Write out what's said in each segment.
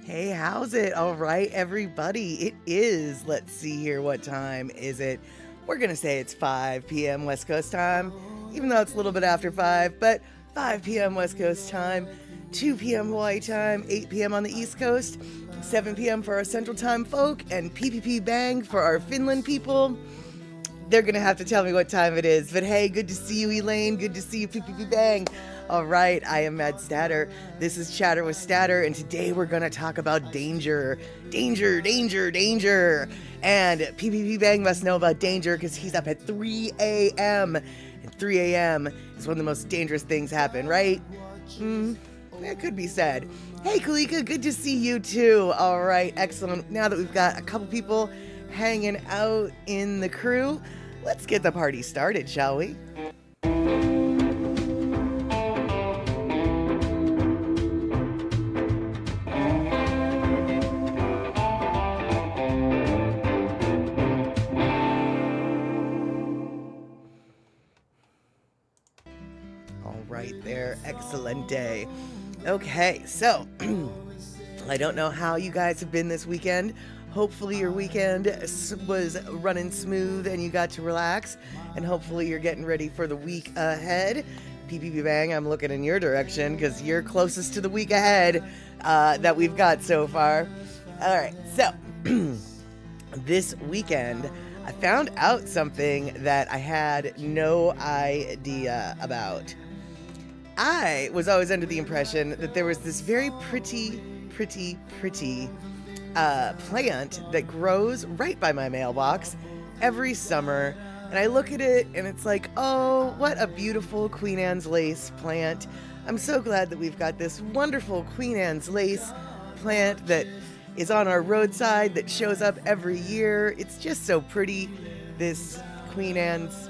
Hey, how's it? All right, everybody. It is, let's see here, what time is it? We're going to say it's 5 p.m. West Coast time, even though it's a little bit after 5, but 5 p.m. West Coast time, 2 p.m. Hawaii time, 8 p.m. on the East Coast, 7 p.m. for our Central Time folk, and PPP Bang for our Finland people. They're going to have to tell me what time it is, but hey, good to see you, Elaine. Good to see you, PPP Bang. All right, I am Mad Statter. This is Chatter with Statter, and today we're going to talk about danger. Danger, danger, danger. And PPP Bang must know about danger because he's up at 3 a.m. And 3 a.m. is when the most dangerous things happen, right? That could be said. Hey, Kalika, good to see you too. All right, excellent. Now that we've got a couple people hanging out in the crew, let's get the party started, shall we? Excellent day. Okay, so I don't know how you guys have been this weekend. Hopefully your weekend was running smooth and you got to relax, and hopefully you're getting ready for the week ahead. PPP Bang, I'm looking in your direction because you're closest to the week ahead that we've got so far. All right, so this weekend I found out something that I had no idea about. I was always under the impression that there was this very pretty plant that grows right by my mailbox every summer. And I look at it and it's like, oh, what a beautiful Queen Anne's lace plant. I'm so glad that we've got this wonderful Queen Anne's lace plant that is on our roadside that shows up every year. It's just so pretty, this Queen Anne's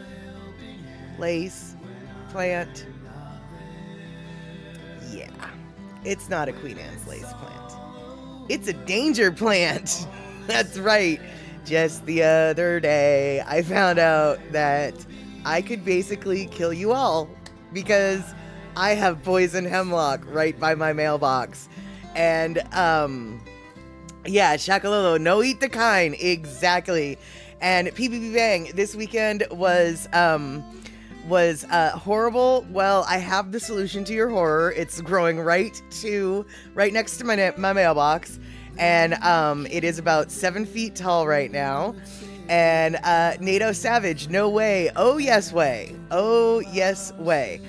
lace plant. Yeah, it's not a Queen Anne's lace plant. It's a danger plant. That's right. Just the other day, I found out that I could basically kill you all because I have poison hemlock right by my mailbox. And, yeah, Shakalolo, no eat the kind. Exactly. And PPP Bang, this weekend was horrible. Well, I have the solution to your horror. It's growing right next to my mailbox, and it is about 7 feet tall right now. And NATO Savage, no way. Oh yes way. Oh yes way.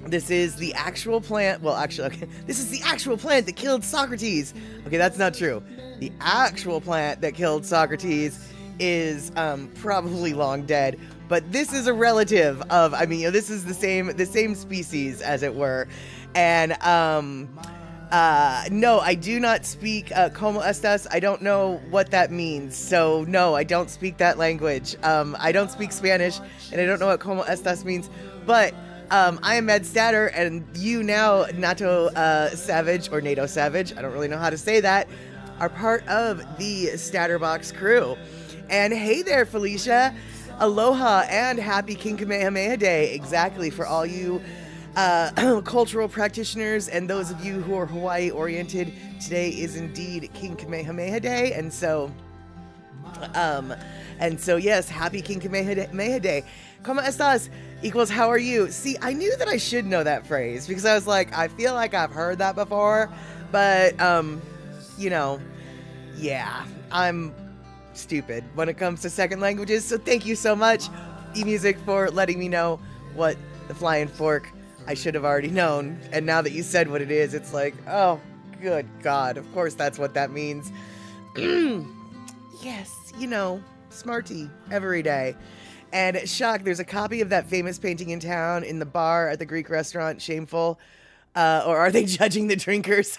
This is the actual plant. Well, actually, okay. This is the actual plant that killed Socrates. Okay, that's not true. The actual plant that killed Socrates is probably long dead. But this is a relative of, this is the same species, as it were. And, no, I do not speak, como estas. I don't know what that means. So, no, I don't speak that language. I don't speak Spanish, and I don't know what como estas means. But, I am Mad Statter, and you now, Nato Savage, or NATO Savage, I don't really know how to say that, are part of the Statterbox crew. And hey there, Felicia. Aloha and happy King Kamehameha Day. Exactly, for all you cultural practitioners and those of you who are Hawaii oriented, today is indeed King Kamehameha Day. And so yes, happy King Kamehameha Day. Como estas equals how are you? See, I knew that I should know that phrase because I was like, I feel like I've heard that before, but yeah, I'm stupid when it comes to second languages, so thank you so much, eMusic, for letting me know what the flying fork I should have already known. And now that you said what it is, it's like, oh, good God, of course that's what that means. Yes, smarty every day. And shock, there's a copy of that famous painting in town in the bar at the Greek restaurant, Shameful. Or are they judging the drinkers?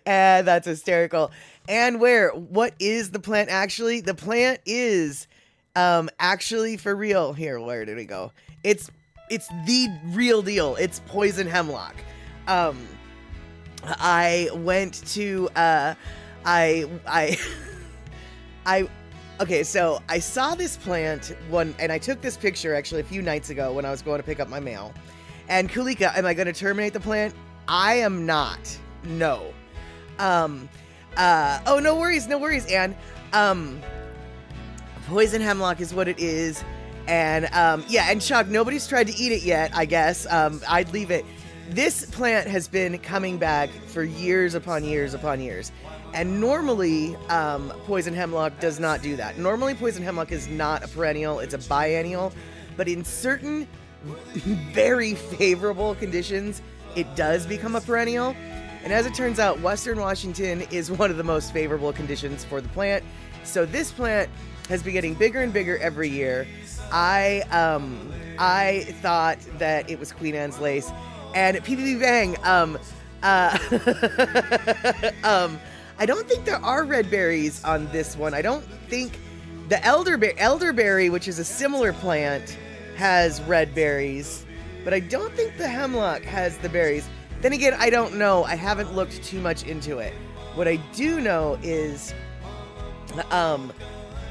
And that's hysterical. And what is the plant actually? The plant is actually for real. Here, where did it go? It's the real deal. It's poison hemlock. I went to okay, so I saw this plant and I took this picture actually a few nights ago when I was going to pick up my mail. And Kulika, am I going to terminate the plant? I am not. No. Oh, no worries, Anne. Poison hemlock is what it is. And, yeah, and Chuck, nobody's tried to eat it yet, I guess. I'd leave it. This plant has been coming back for years upon years upon years. And normally, poison hemlock does not do that. Normally, poison hemlock is not a perennial, it's a biennial. But in certain very favorable conditions, it does become a perennial. And as it turns out, Western Washington is one of the most favorable conditions for the plant. So this plant has been getting bigger and bigger every year. I thought that it was Queen Anne's lace. And PPP Bang, I don't think there are red berries on this one. I don't think the elderberry, which is a similar plant, has red berries, but I don't think the hemlock has the berries. Then again, I don't know. I haven't looked too much into it. What I do know is,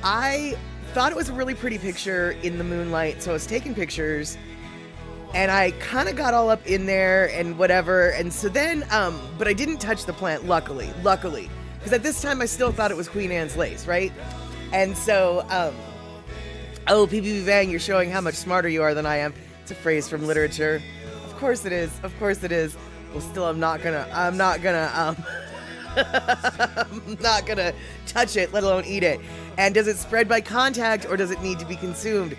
I thought it was a really pretty picture in the moonlight, so I was taking pictures, and I kind of got all up in there and whatever, and so then, but I didn't touch the plant, luckily, because at this time I still thought it was Queen Anne's lace, right? And so, oh, PPP Bang, you're showing how much smarter you are than I am. It's a phrase from literature. Of course it is. Well, still, I'm not gonna touch it, let alone eat it. And does it spread by contact or does it need to be consumed?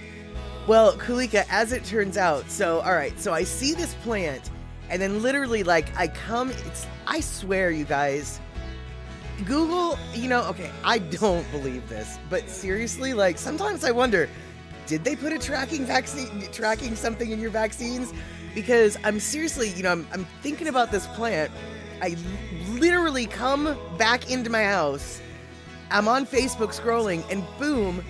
Well, Kulika, as it turns out, so, all right, so I see this plant and then literally I swear, you guys, Google, okay, I don't believe this, but seriously, sometimes I wonder, did they put a tracking something in your vaccines? Because I'm seriously, I'm thinking about this plant. I literally come back into my house. I'm on Facebook scrolling, and boom,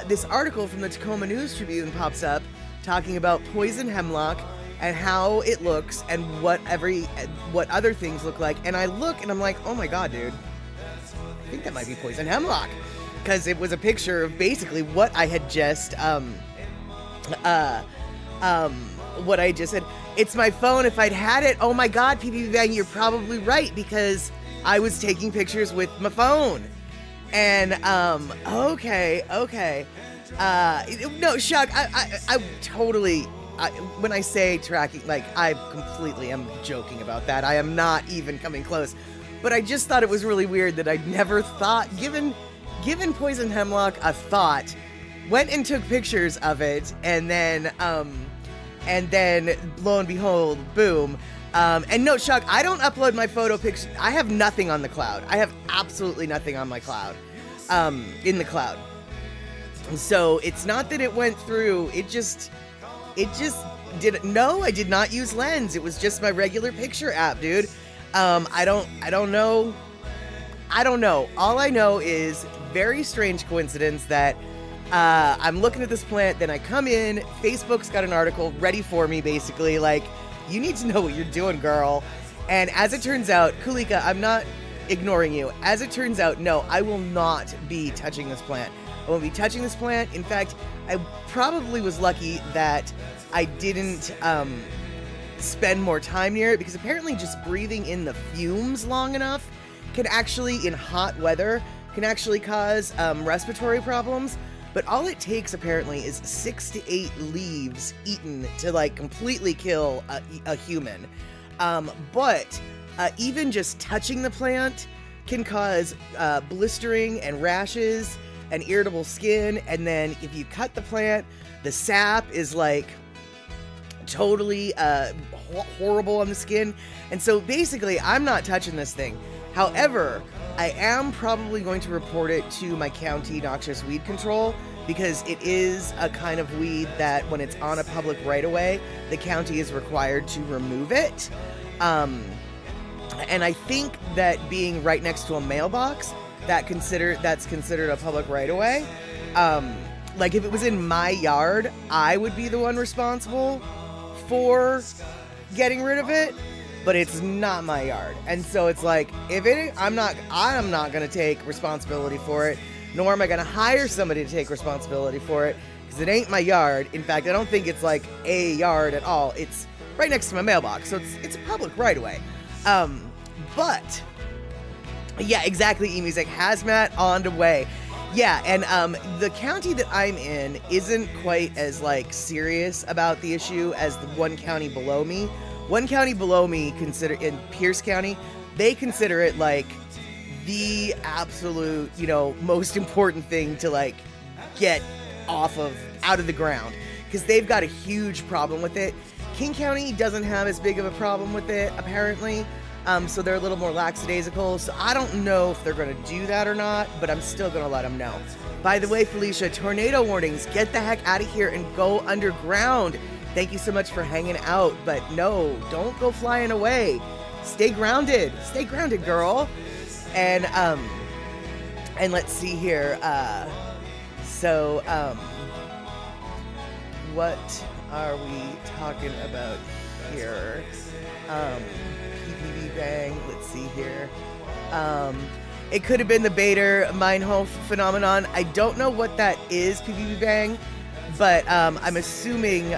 this article from the Tacoma News Tribune pops up talking about poison hemlock and how it looks and what other things look like. And I look and I'm like, oh my God, dude, I think that might be poison hemlock. Because it was a picture of basically what I had just, what I just said. It's my phone. If I'd had it, oh my God, PPP Bang, you're probably right, because I was taking pictures with my phone. And, okay. No, Chuck, I totally, when I say tracking, I completely am joking about that. I am not even coming close. But I just thought it was really weird that I'd never thought, given poison hemlock a thought, went and took pictures of it, and then lo and behold, boom. And no, Chuck, I don't upload my photo pictures. I have nothing on the cloud. I have absolutely nothing on my cloud, in the cloud. So it's not that it went through, it just no, I did not use Lens. It was just my regular picture app, dude. I don't know. All I know is very strange coincidence that I'm looking at this plant, then I come in, Facebook's got an article ready for me, basically, you need to know what you're doing, girl. And as it turns out, Kulika, I'm not ignoring you. As it turns out, no, I will not be touching this plant. I won't be touching this plant. In fact, I probably was lucky that I didn't spend more time near it, because apparently just breathing in the fumes long enough can actually, in hot weather, can actually cause respiratory problems. But all it takes apparently is 6 to 8 leaves eaten to completely kill a human. But even just touching the plant can cause blistering and rashes and irritable skin. And then if you cut the plant, the sap is totally horrible on the skin. And so basically, I'm not touching this thing. However, I am probably going to report it to my county noxious weed control, because it is a kind of weed that when it's on a public right-of-way, the county is required to remove it. And I think that being right next to a mailbox, that's considered a public right-of-way. If it was in my yard, I would be the one responsible for getting rid of it, but it's not my yard. And so it's if it ain't, I'm not going to take responsibility for it, nor am I going to hire somebody to take responsibility for it, because it ain't my yard. In fact, I don't think it's a yard at all. It's right next to my mailbox, so it's a public right away. But yeah, exactly. E-music hazmat on the way. Yeah, and the county that I'm in isn't quite as like serious about the issue as the one county below me. One county below me in Pierce County, they consider it like the absolute, most important thing to like get out of the ground, because they've got a huge problem with it. King County doesn't have as big of a problem with it, apparently. So they're a little more lackadaisical. So I don't know if they're going to do that or not, but I'm still going to let them know. By the way, Felicia, tornado warnings, get the heck out of here and go underground. Thank you so much for hanging out, but no, don't go flying away. Stay grounded. Stay grounded, girl. And let's see here. What are we talking about here? PPB bang. Let's see here. It could have been the Bader Meinhof phenomenon. I don't know what that is, PPB bang, but I'm assuming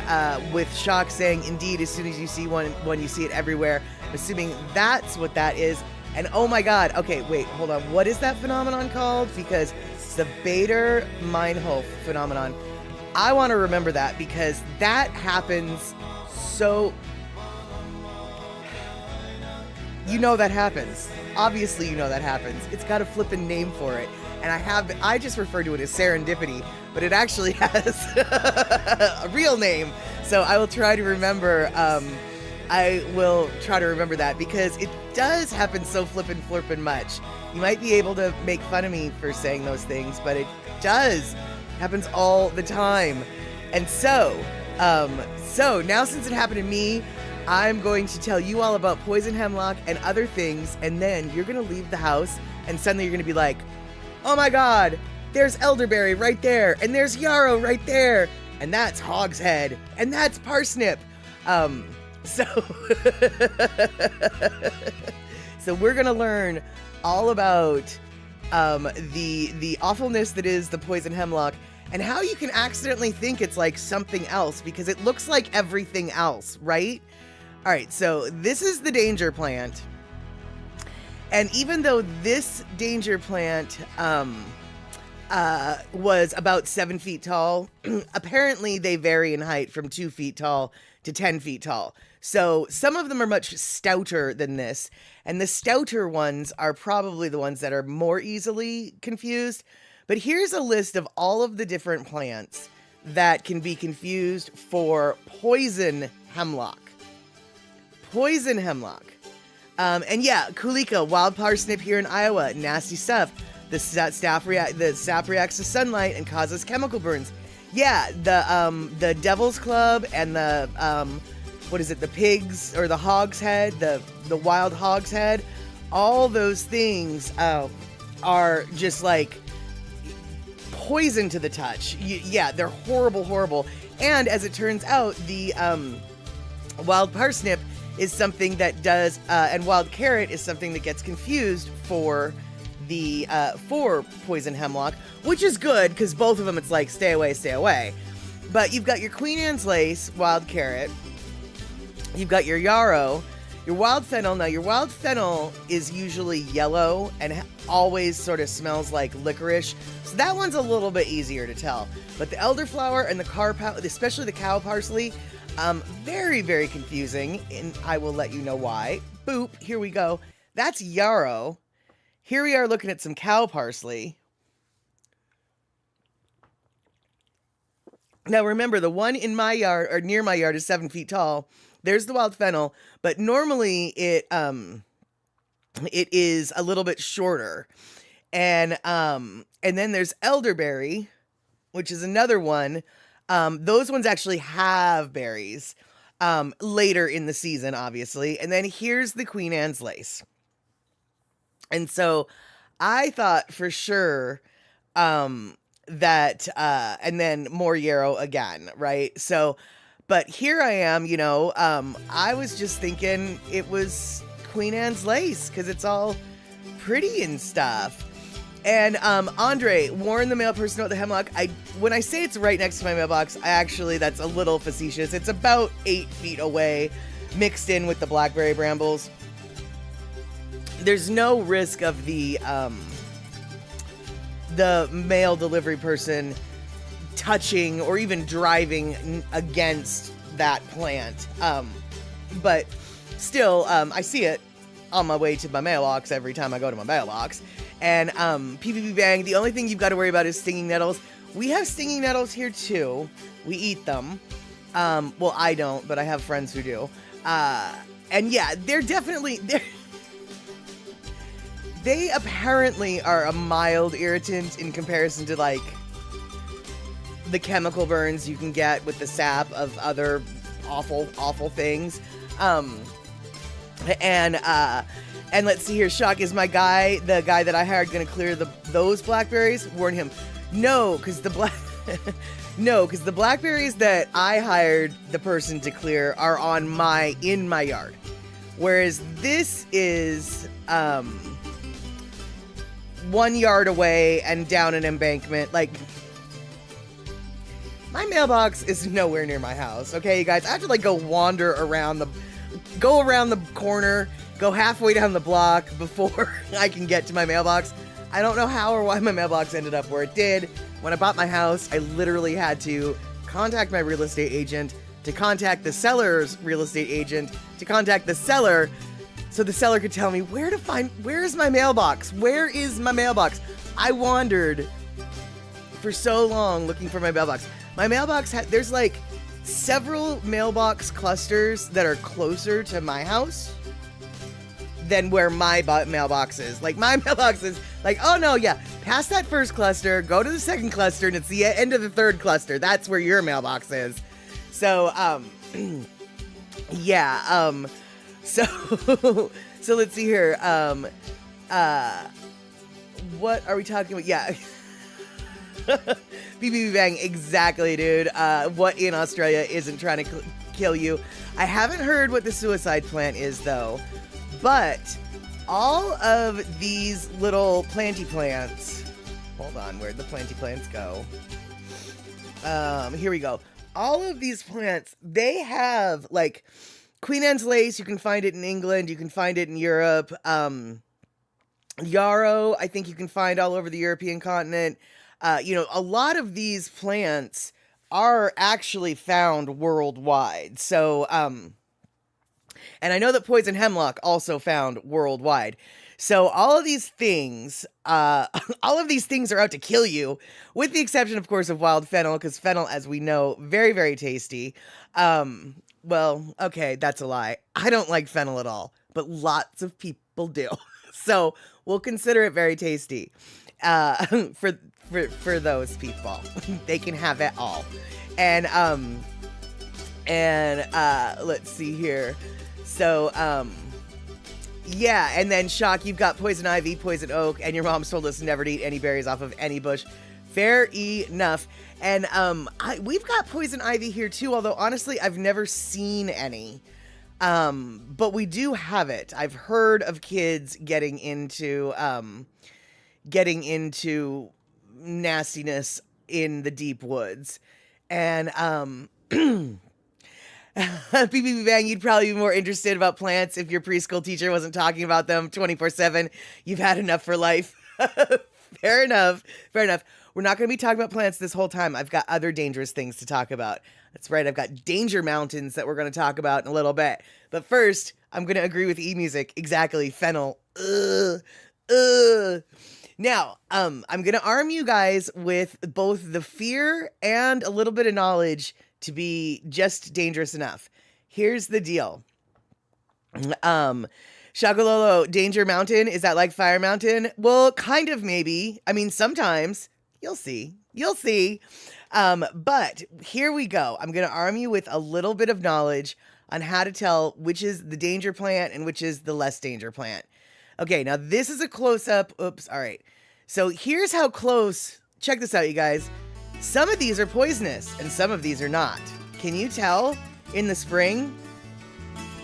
with Shock saying, indeed, as soon as you see one, you see it everywhere. I'm assuming that's what that is. And oh my God, okay, wait, hold on. What is that phenomenon called? Because it's the Bader Meinhof phenomenon. I want to remember that because that happens so... that happens. Obviously, that happens. It's got a flippin' name for it. And I just refer to it as serendipity, but it actually has a real name. So I will try to remember, that because it does happen so flippin' much. You might be able to make fun of me for saying those things, but it does. Happens all the time. And so now since it happened to me, I'm going to tell you all about poison hemlock and other things, and then you're going to leave the house, and suddenly you're going to be like, oh my God, there's elderberry right there, and there's yarrow right there, and that's hogshead, and that's parsnip. So we're going to learn all about the awfulness that is the poison hemlock, and how you can accidentally think it's like something else, because it looks like everything else, right? All right, so this is the danger plant. And even though this danger plant was about 7 feet tall, apparently they vary in height from 2 feet tall to 10 feet tall. So some of them are much stouter than this. And the stouter ones are probably the ones that are more easily confused. But here's a list of all of the different plants that can be confused for poison hemlock. Poison hemlock. And yeah, Kulika, wild parsnip here in Iowa, nasty stuff. The sap reacts to sunlight and causes chemical burns. Yeah, the Devil's Club and the the pigs or the hog's head, the wild hog's head, all those things are just like poison to the touch. Yeah, they're horrible. And as it turns out, the wild parsnip is something that does, and wild carrot is something that gets confused for the for poison hemlock, which is good because both of them it's like stay away. But you've got your Queen Anne's lace, wild carrot. You've got your yarrow, your wild fennel. Now your wild fennel is usually yellow and always sort of smells like licorice, so that one's a little bit easier to tell. But the elderflower and especially the cow parsley. Very, very confusing, and I will let you know why. Boop, here we go. That's yarrow. Here we are looking at some cow parsley. Now remember, the one in my yard, or near my yard, is 7 feet tall. There's the wild fennel, but normally it is a little bit shorter. And then there's elderberry, which is another one. Those ones actually have berries later in the season, obviously. And then here's the Queen Anne's lace. And so I thought for sure that, and then more yarrow again, right? So, but here I am, I was just thinking it was Queen Anne's lace because it's all pretty and stuff. And Andre, Warren the mail person at the Hemlock, when I say it's right next to my mailbox, that's a little facetious. It's about 8 feet away. mixed in with the blackberry brambles. There's no risk of the mail delivery person touching or even driving against that plant. But still, I see it on my way to my mailbox every time I go to my mailbox. And PPP Bang, the only thing you've got to worry about is stinging nettles. We have stinging nettles here too. We eat them. Well, I don't, but I have friends who do. And yeah, they apparently are a mild irritant in comparison to like the chemical burns you can get with the sap of other awful things. And let's see here, Shock, is the guy that I hired gonna clear those blackberries? Warn him. No, because the blackberries that I hired the person to clear are in my yard. Whereas this is 1 yard away and down an embankment. Like, my mailbox is nowhere near my house, okay, you guys? I have to like go around the corner, go halfway down the block before I can get to my mailbox. I don't know how or why my mailbox ended up where it did. When I bought my house, I literally had to contact my real estate agent, to contact the seller's real estate agent, to contact the seller, so the seller could tell me where is my mailbox? Where is my mailbox? I wandered for so long looking for my mailbox. My mailbox there's like several mailbox clusters that are closer to my house than where my mailbox is. Like, my mailbox is like, oh no, yeah, past that first cluster, go to the second cluster, and it's the end of the third cluster. That's where your mailbox is. So, yeah, so let's see here. What are we talking about? Yeah. BB Bang, exactly, dude. What in Australia isn't trying to kill you? I haven't heard what the suicide plant is, though. But all of these little planty plants... Hold on, where'd the planty plants go? Here we go. All of these plants, they have, like, Queen Anne's lace. You can find it in England. You can find it in Europe. Yarrow, I think you can find all over the European continent. A lot of these plants are actually found worldwide. So, and I know that poison hemlock also found worldwide. So all of these things are out to kill you, with the exception, of course, of wild fennel, because fennel, as we know, very, very tasty. Well, okay, that's a lie. I don't like fennel at all, but lots of people do. So we'll consider it very tasty. For those people, they can have it all. And let's see here. So, yeah, and then Shock, you've got poison ivy, poison oak, and your mom's told us never to eat any berries off of any bush. Fair enough. And we've got poison ivy here too, although honestly, I've never seen any. But we do have it. I've heard of kids getting into nastiness in the deep woods. And BB Bang, you'd probably be more interested about plants if your preschool teacher wasn't talking about them 24/7. You've had enough for life. Fair enough. We're not going to be talking about plants this whole time. I've got other dangerous things to talk about. That's right. I've got danger mountains that we're going to talk about in a little bit. But first, I'm going to agree with E-Music. Exactly. Fennel. Now, I'm going to arm you guys with both the fear and a little bit of knowledge to be just dangerous enough. Here's the deal. Shakalolo, Danger Mountain, is that like Fire Mountain? Well, kind of, maybe. I mean, sometimes. You'll see. But here we go. I'm going to arm you with a little bit of knowledge on how to tell which is the danger plant and which is the less danger plant. Okay, now this is a close-up. Oops, all right. So here's how close. Check this out, you guys. Some of these are poisonous and some of these are not. Can you tell in the spring?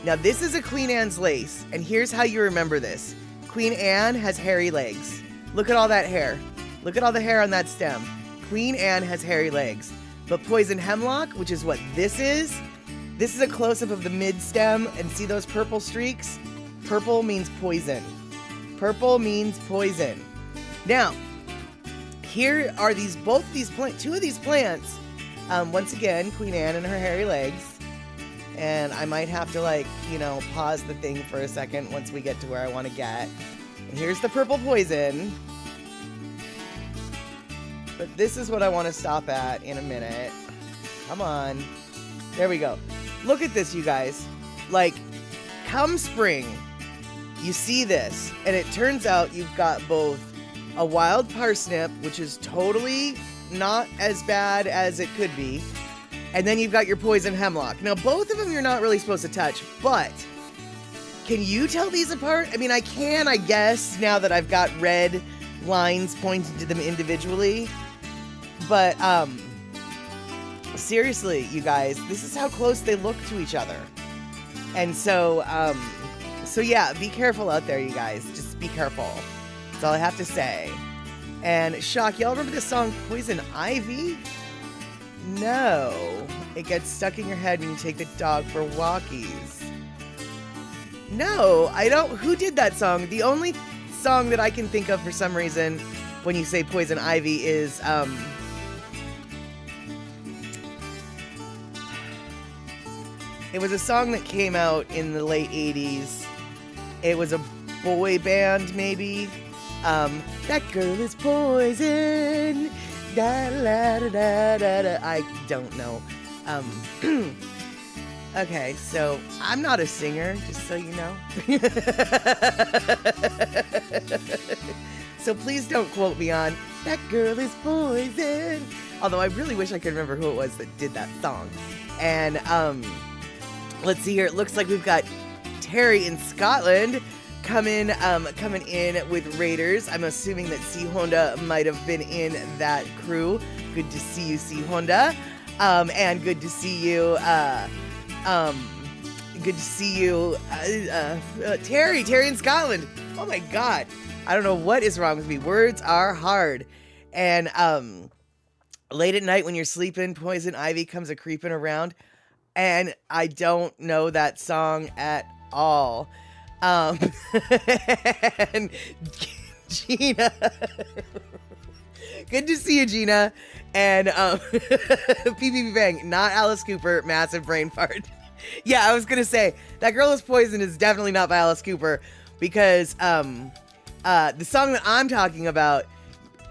Now this is a Queen Anne's lace, and here's how you remember this. Queen Anne has hairy legs. Look at all that hair. Look at all the hair on that stem. Queen Anne has hairy legs. But poison hemlock, which is what this is, This is a close-up of the mid-stem, and see those purple streaks? Purple means poison. Purple means poison. Now, here are two of these plants. Once again, Queen Anne and her hairy legs. And I might have to pause the thing for a second once we get to where I want to get. And here's the purple poison. But this is what I want to stop at in a minute. Come on. There we go. Look at this, you guys. Come spring, you see this, and it turns out you've got both a wild parsnip, which is totally not as bad as it could be, and then you've got your poison hemlock. Now, both of them you're not really supposed to touch, but can you tell these apart? I mean, I can, I guess, now that I've got red lines pointing to them individually, but, seriously, you guys, this is how close they look to each other. And so yeah, be careful out there, you guys. Just be careful. That's all I have to say. And Shock, y'all remember the song Poison Ivy? No. It gets stuck in your head when you take the dog for walkies. No, I don't. Who did that song? The only song that I can think of for some reason when you say Poison Ivy is, it was a song that came out in the late 80s. It was a boy band, maybe. That girl is poison. Da, da, da, da, da, da. I don't know. Okay, so I'm not a singer, just so you know. So please don't quote me on that girl is poison. Although I really wish I could remember who it was that did that song. And, let's see here. It looks like we've got Terry in Scotland coming in with Raiders. I'm assuming that C Honda might have been in that crew. Good to see you, C Honda. And good to see you. Terry in Scotland. Oh my God. I don't know what is wrong with me. Words are hard. And late at night when you're sleeping, poison ivy comes a creeping around. And I don't know that song at all. And Gina. Good to see you, Gina. And PPP Bang, not Alice Cooper, massive brain fart. Yeah, I was going to say, That Girl is Poison is definitely not by Alice Cooper, because the song that I'm talking about,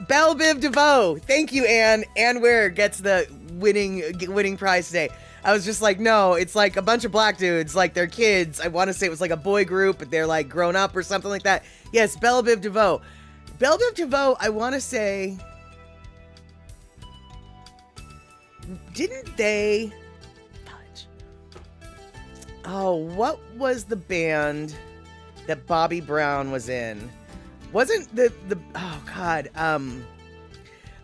Belle Biv DeVoe. Thank you, Anne. Anne Ware gets the winning prize today. I was just like, no, it's like a bunch of black dudes, like they're kids. I want to say it was like a boy group, but they're like grown up or something like that. Yes, Belle Biv DeVoe. Belle Biv DeVoe, I want to say, didn't they... Oh, what was the band that Bobby Brown was in? Wasn't the oh God,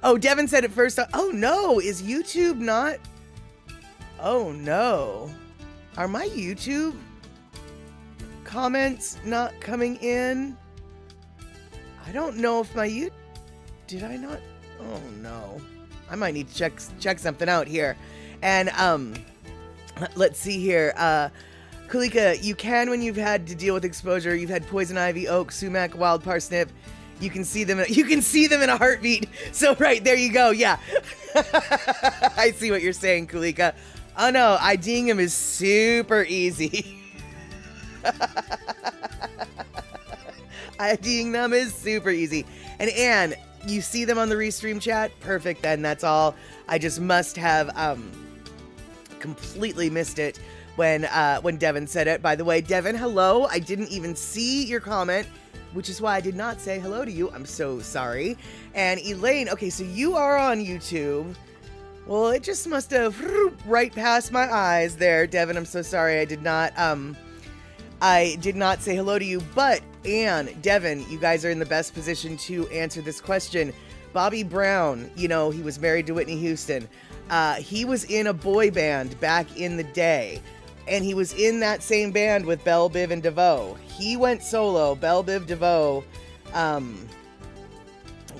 oh, Devin said it first. Oh no, is YouTube not? Oh no, are my YouTube comments not coming in? I don't know if my did I not? Oh no, I might need to check something out here. And let's see here. Kulika, you can when you've had to deal with exposure. You've had poison ivy, oak, sumac, wild parsnip. You can see them. You can see them in a heartbeat. So right there you go. Yeah, I see what you're saying, Kulika. Oh no, IDing them is super easy. IDing them is super easy. And Anne, you see them on the restream chat? Perfect. Then that's all. I just must have completely missed it when Devin said it. By the way, Devin, hello. I didn't even see your comment, which is why I did not say hello to you. I'm so sorry. And Elaine, okay, so you are on YouTube. Well, it just must have right past my eyes there, Devin. I'm so sorry. I did not say hello to you. But Anne, Devin, you guys are in the best position to answer this question. Bobby Brown, you know, he was married to Whitney Houston. He was in a boy band back in the day. And he was in that same band with Belle Biv and DeVoe. He went solo. Belle Biv DeVoe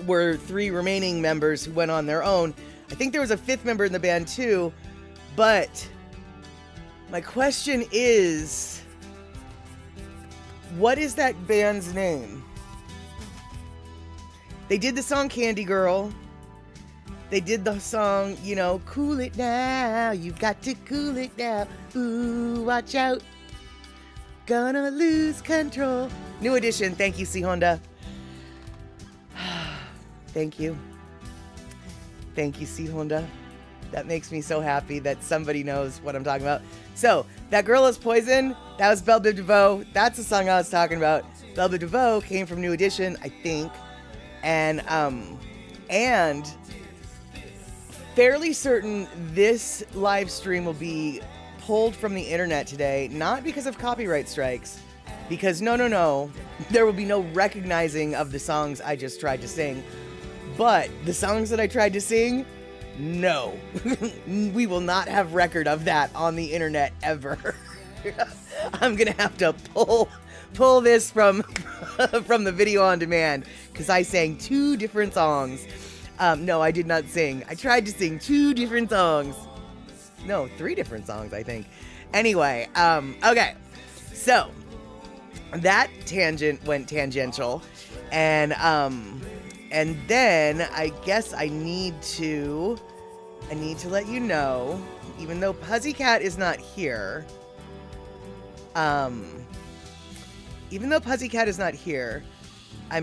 were three remaining members who went on their own. I think there was a fifth member in the band too, but My question is, what is that band's name? They did the song Candy Girl. They did the song, you know, Cool It Now. You've got to cool it now. Ooh, watch out. Gonna lose control. New edition. Thank you, C Honda. Thank you. Thank you, C Honda. That makes me so happy that somebody knows what I'm talking about. So, that Girl Is Poison, that was Belle Biv DeVoe. That's the song I was talking about. Belle Biv DeVoe came from New Edition, I think. And fairly certain this live stream will be pulled from the internet today, not because of copyright strikes, because no, there will be no recognizing of the songs I just tried to sing. But the songs that I tried to sing, no. We will not have record of that on the internet ever. I'm gonna have to pull this from the video on demand because I sang 2 different songs. No, I did not sing. I tried to sing 2 different songs. No, 3 different songs, I think. Anyway, okay. So, that tangent went tangential. And then I guess I need to let you know, even though Pussycat is not here, I'm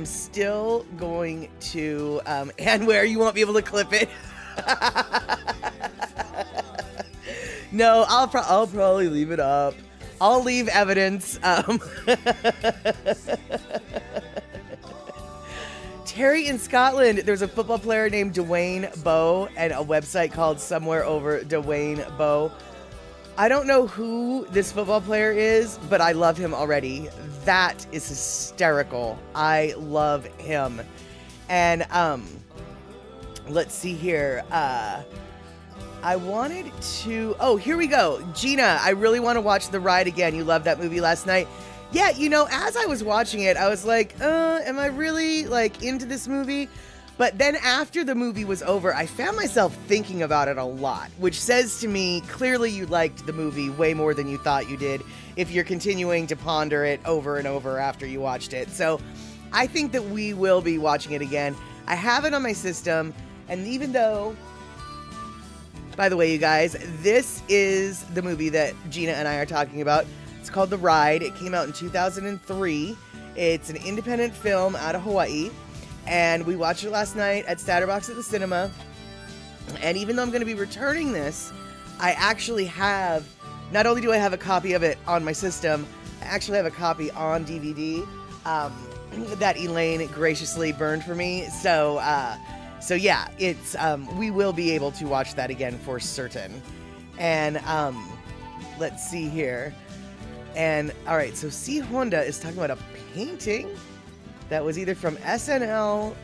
still going to, and where you won't be able to clip it. No, I'll probably leave it up. I'll leave evidence. Terry, in Scotland, there's a football player named Dwayne Bowe and a website called Somewhere Over Dwayne Bowe. I don't know who this football player is, but I love him already. That is hysterical. I love him. And let's see here. I wanted to... Oh, here we go. Gina, I really want to watch The Ride again. You loved that movie last night. Yeah, you know, as I was watching it, I was like, am I really, like, into this movie? But then after the movie was over, I found myself thinking about it a lot, which says to me, clearly you liked the movie way more than you thought you did if you're continuing to ponder it over and over after you watched it. So I think that we will be watching it again. I have it on my system, and even though... By the way, you guys, this is the movie that Gina and I are talking about. It's called The Ride. It came out in 2003. It's an independent film out of Hawaii. And we watched it last night at Statterbox at the cinema. And even though I'm going to be returning this, I actually have, not only do I have a copy of it on my system, I actually have a copy on DVD that Elaine graciously burned for me. So yeah, it's we will be able to watch that again for certain. And let's see here. And all right, so C Honda is talking about a painting that was either from SNL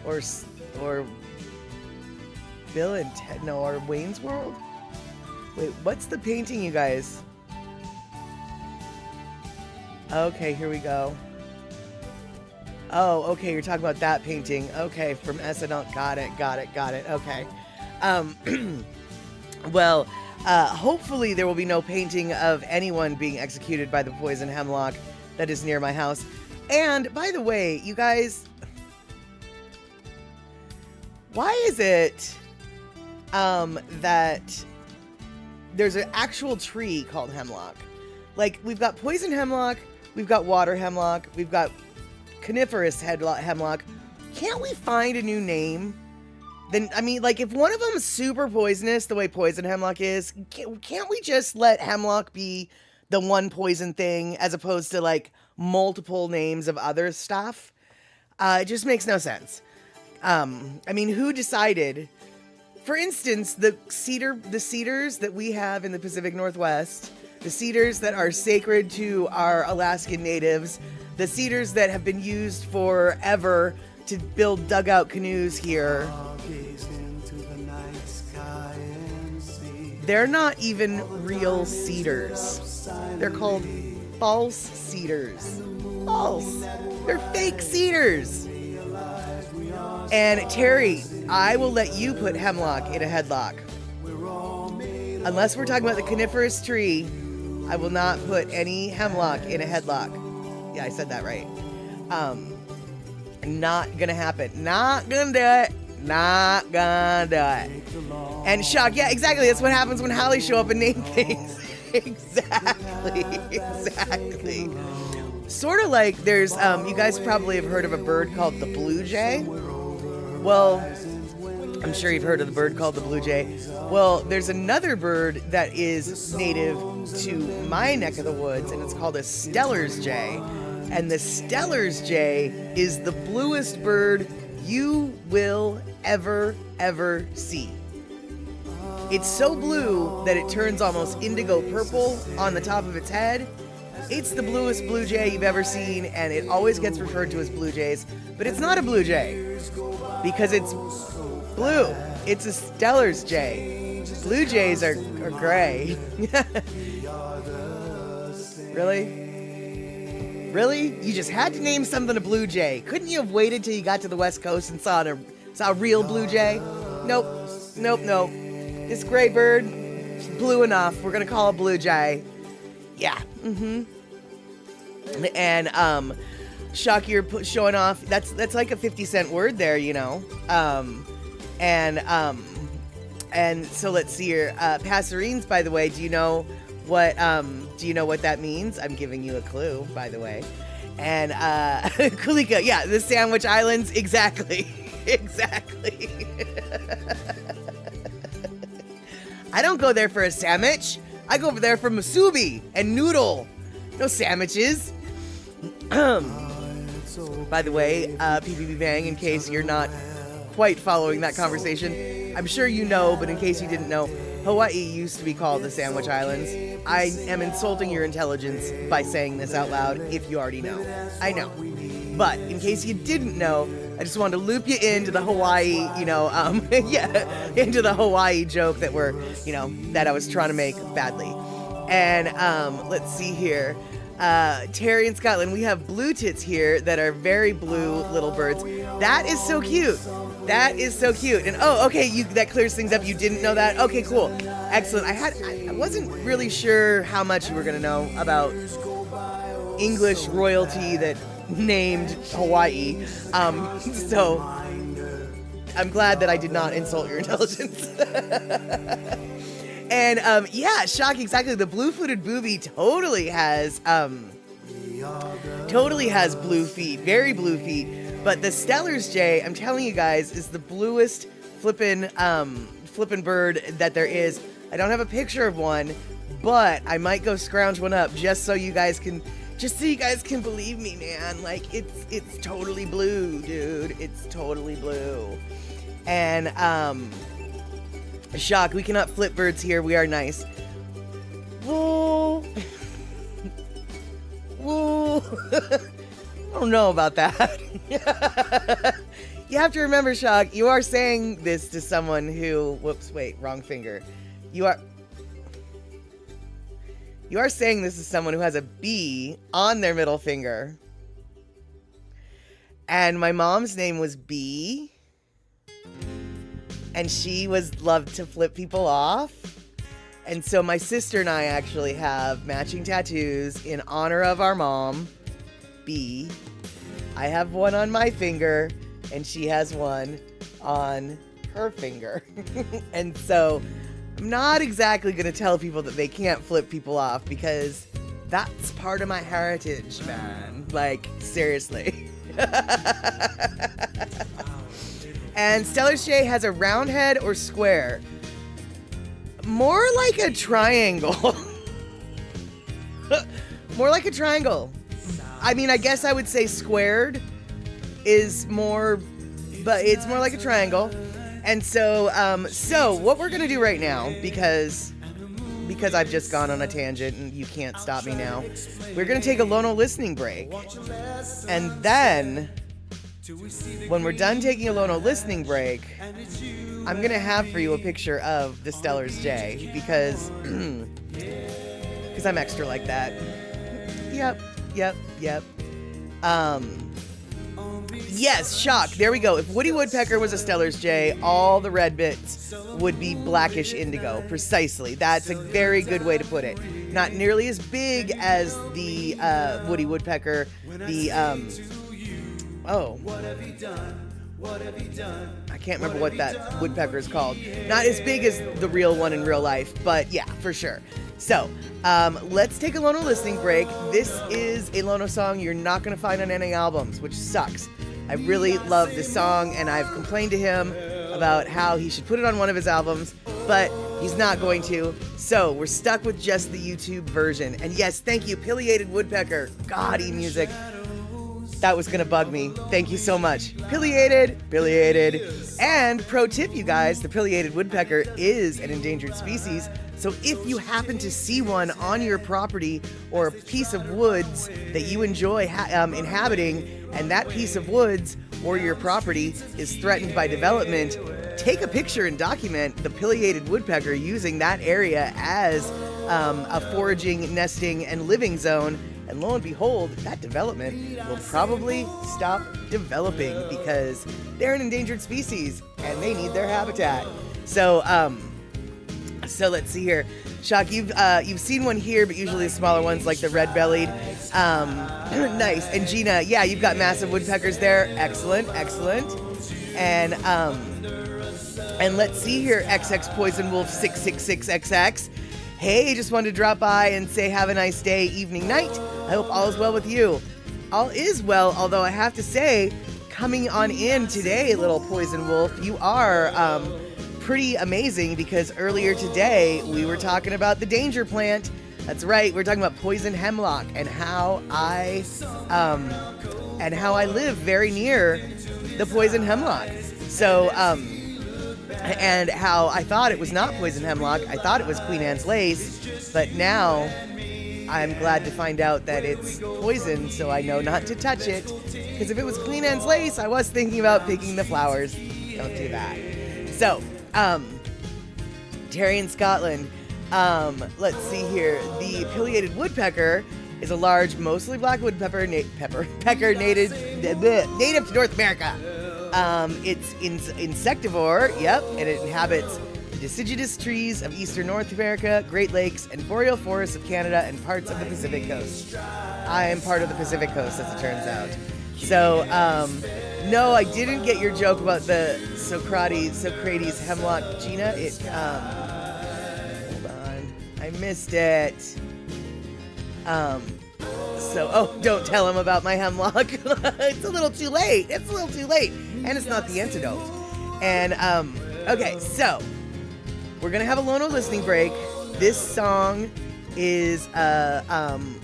or Bill and Ted, no, or Wayne's World. Wait, what's the painting, you guys? Okay, here we go. Oh, okay, you're talking about that painting. Okay, from SNL. Got it. Okay. Well, hopefully there will be no painting of anyone being executed by the poison hemlock that is near my house. And, by the way, you guys, why is it that there's an actual tree called hemlock? Like, we've got poison hemlock, we've got water hemlock, we've got coniferous hemlock. Can't we find a new name? Then, I mean, like, if one of them is super poisonous the way poison hemlock is, can't we just let hemlock be the one poison thing as opposed to, like, multiple names of other stuff? It just makes no sense. I mean, who decided? For instance, the cedars that we have in the Pacific Northwest, the cedars that are sacred to our Alaskan natives, the cedars that have been used forever to build dugout canoes here, they're not even real cedars. They're called false cedars. False. They're fake cedars. And Terry, I will let you put hemlock in a headlock. Unless we're talking about the coniferous tree, I will not put any hemlock in a headlock. Yeah, I said that right. Not gonna happen. Not gonna do it. Not gonna do it. And shock, yeah, exactly. That's what happens when Hollies show up and name things. Exactly. Sort of like there's, you guys probably have heard of a bird called the blue jay. Well, I'm sure you've heard of the bird called the blue jay. Well, there's another bird that is native to my neck of the woods, and it's called a Steller's jay. And the Steller's jay is the bluest bird you will ever see. It's so blue that it turns almost indigo purple on the top of its head. It's the bluest blue jay you've ever seen, and it always gets referred to as blue jays, but it's not a blue jay because it's blue. It's a Steller's jay. Blue jays are gray. Really? You just had to name something a blue jay. Couldn't you have waited till you got to the West Coast and saw a real blue jay? Nope. This gray bird is blue enough. We're gonna call it blue jay. Yeah. And Shock, you're showing off. That's like a 50-cent word there, you know. And so let's see here. Passerines, by the way, do you know what that means? I'm giving you a clue, by the way. And Kulika, yeah, the Sandwich Islands, exactly. I don't go there for a sandwich. I go over there for musubi and noodle. No sandwiches. By the way, PPP Bang, in case you're not quite following that conversation, I'm sure you know, but in case you didn't know, Hawaii used to be called the Sandwich Islands. I am insulting your intelligence by saying this out loud if you already know. I know. But in case you didn't know, I just wanted to loop you into the Hawaii, into the Hawaii joke that I was trying to make badly. And let's see here. Terry in Scotland, we have blue tits here that are very blue little birds. That is so cute. And okay, that clears things up. You didn't know that? Okay, cool. Excellent. I wasn't really sure how much you were going to know about English royalty that named Hawaii. So I'm glad that I did not insult your intelligence. And Shock, exactly. The blue-footed booby totally has blue feet, very blue feet. But the Steller's jay, I'm telling you guys, is the bluest flippin' bird that there is. I don't have a picture of one, but I might go scrounge one up just so you guys can believe me, man. Like it's totally blue, dude. It's totally blue. And Shock, we cannot flip birds here. We are nice. Whoa. I don't know about that. You have to remember, Shock, you are saying this to someone who, wrong finger. You are saying this to someone who has a B on their middle finger. And my mom's name was B. And she loved to flip people off. And so my sister and I actually have matching tattoos in honor of our mom, B. I have one on my finger, and she has one on her finger. And so I'm not exactly going to tell people that they can't flip people off, because that's part of my heritage, man. Like, seriously. And Steller's jay has a round head or square. More like a triangle. More like a triangle. I mean, I guess I would say squared is more, but it's more like a triangle. And so what we're gonna do right now, because I've just gone on a tangent and you can't stop me now, we're gonna take a Lono listening break. And then, when we're done taking a Lono listening break, I'm gonna have for you a picture of the Steller's jay, because I'm extra like that. Yep. Yes, shock. There we go. If Woody Woodpecker was a Stellar's Jay, all the red bits would be blackish indigo. Precisely. That's a very good way to put it. Not nearly as big as the Woody Woodpecker. The, I can't remember what that woodpecker is called. Not as big as the real one in real life, but yeah, for sure. So, let's take a Lono listening break. This is a Lono song you're not going to find on any albums, which sucks. I really love this song, and I've complained to him about how he should put it on one of his albums, but he's not going to. So, we're stuck with just the YouTube version. And yes, thank you, Pileated Woodpecker. Gaudy music. That was gonna bug me. Thank you so much. Pileated. And pro tip, you guys, the pileated woodpecker is an endangered species. So if you happen to see one on your property or a piece of woods that you enjoy inhabiting, and that piece of woods or your property is threatened by development, take a picture and document the pileated woodpecker using that area as a foraging, nesting, and living zone. And lo and behold, that development will probably stop developing because they're an endangered species and they need their habitat. So let's see here. Shock, you've seen one here, but usually the smaller ones like the red-bellied. Nice. And Gina, yeah, you've got massive woodpeckers there. Excellent. And let's see here, XX Poison Wolf 666XX. Hey, just wanted to drop by and say have a nice day, evening, night. I hope all is well with you. All is well, although I have to say, coming on in today, little Poison Wolf, you are pretty amazing because earlier today we were talking about the danger plant. That's right, we're talking about poison hemlock and how I live very near the poison hemlock. So, and how I thought it was not poison hemlock. I thought it was Queen Anne's lace, but now I'm glad to find out that it's poison, so I know not to touch it. Because if it was Queen Anne's lace, I was thinking about picking the flowers. Don't do that. So, Terry in Scotland. Let's see here. The pileated woodpecker is a large, mostly black woodpecker native to North America. It's insectivore, yep, and it inhabits the deciduous trees of eastern North America, Great Lakes, and boreal forests of Canada and parts of the Pacific Coast. I am part of the Pacific Coast, as it turns out. So, no, I didn't get your joke about the Socrates hemlock, Gina. Hold on, I missed it. Don't tell him about my hemlock. It's a little too late. And it's not the antidote. And, okay, so we're going to have a Lono listening break. This song is Palani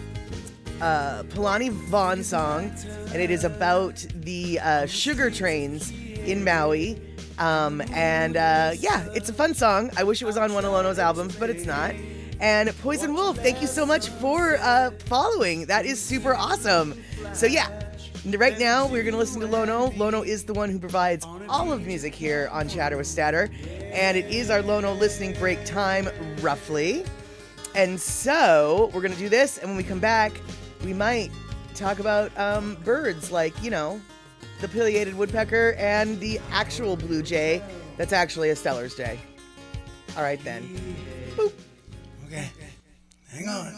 Vaughn song, and it is about the sugar trains in Maui. Yeah, it's a fun song. I wish it was on one of Lono's albums, but it's not. And Poison Wolf, thank you so much for following. That is super awesome. So yeah, right now we're going to listen to Lono. Lono is the one who provides all of music here on Chatter with Statter. And it is our Lono listening break time, roughly. And so we're going to do this. And when we come back, we might talk about birds like, the pileated woodpecker and the actual blue jay that's actually a Stellar's jay. All right, then. Boop. Okay, hang on.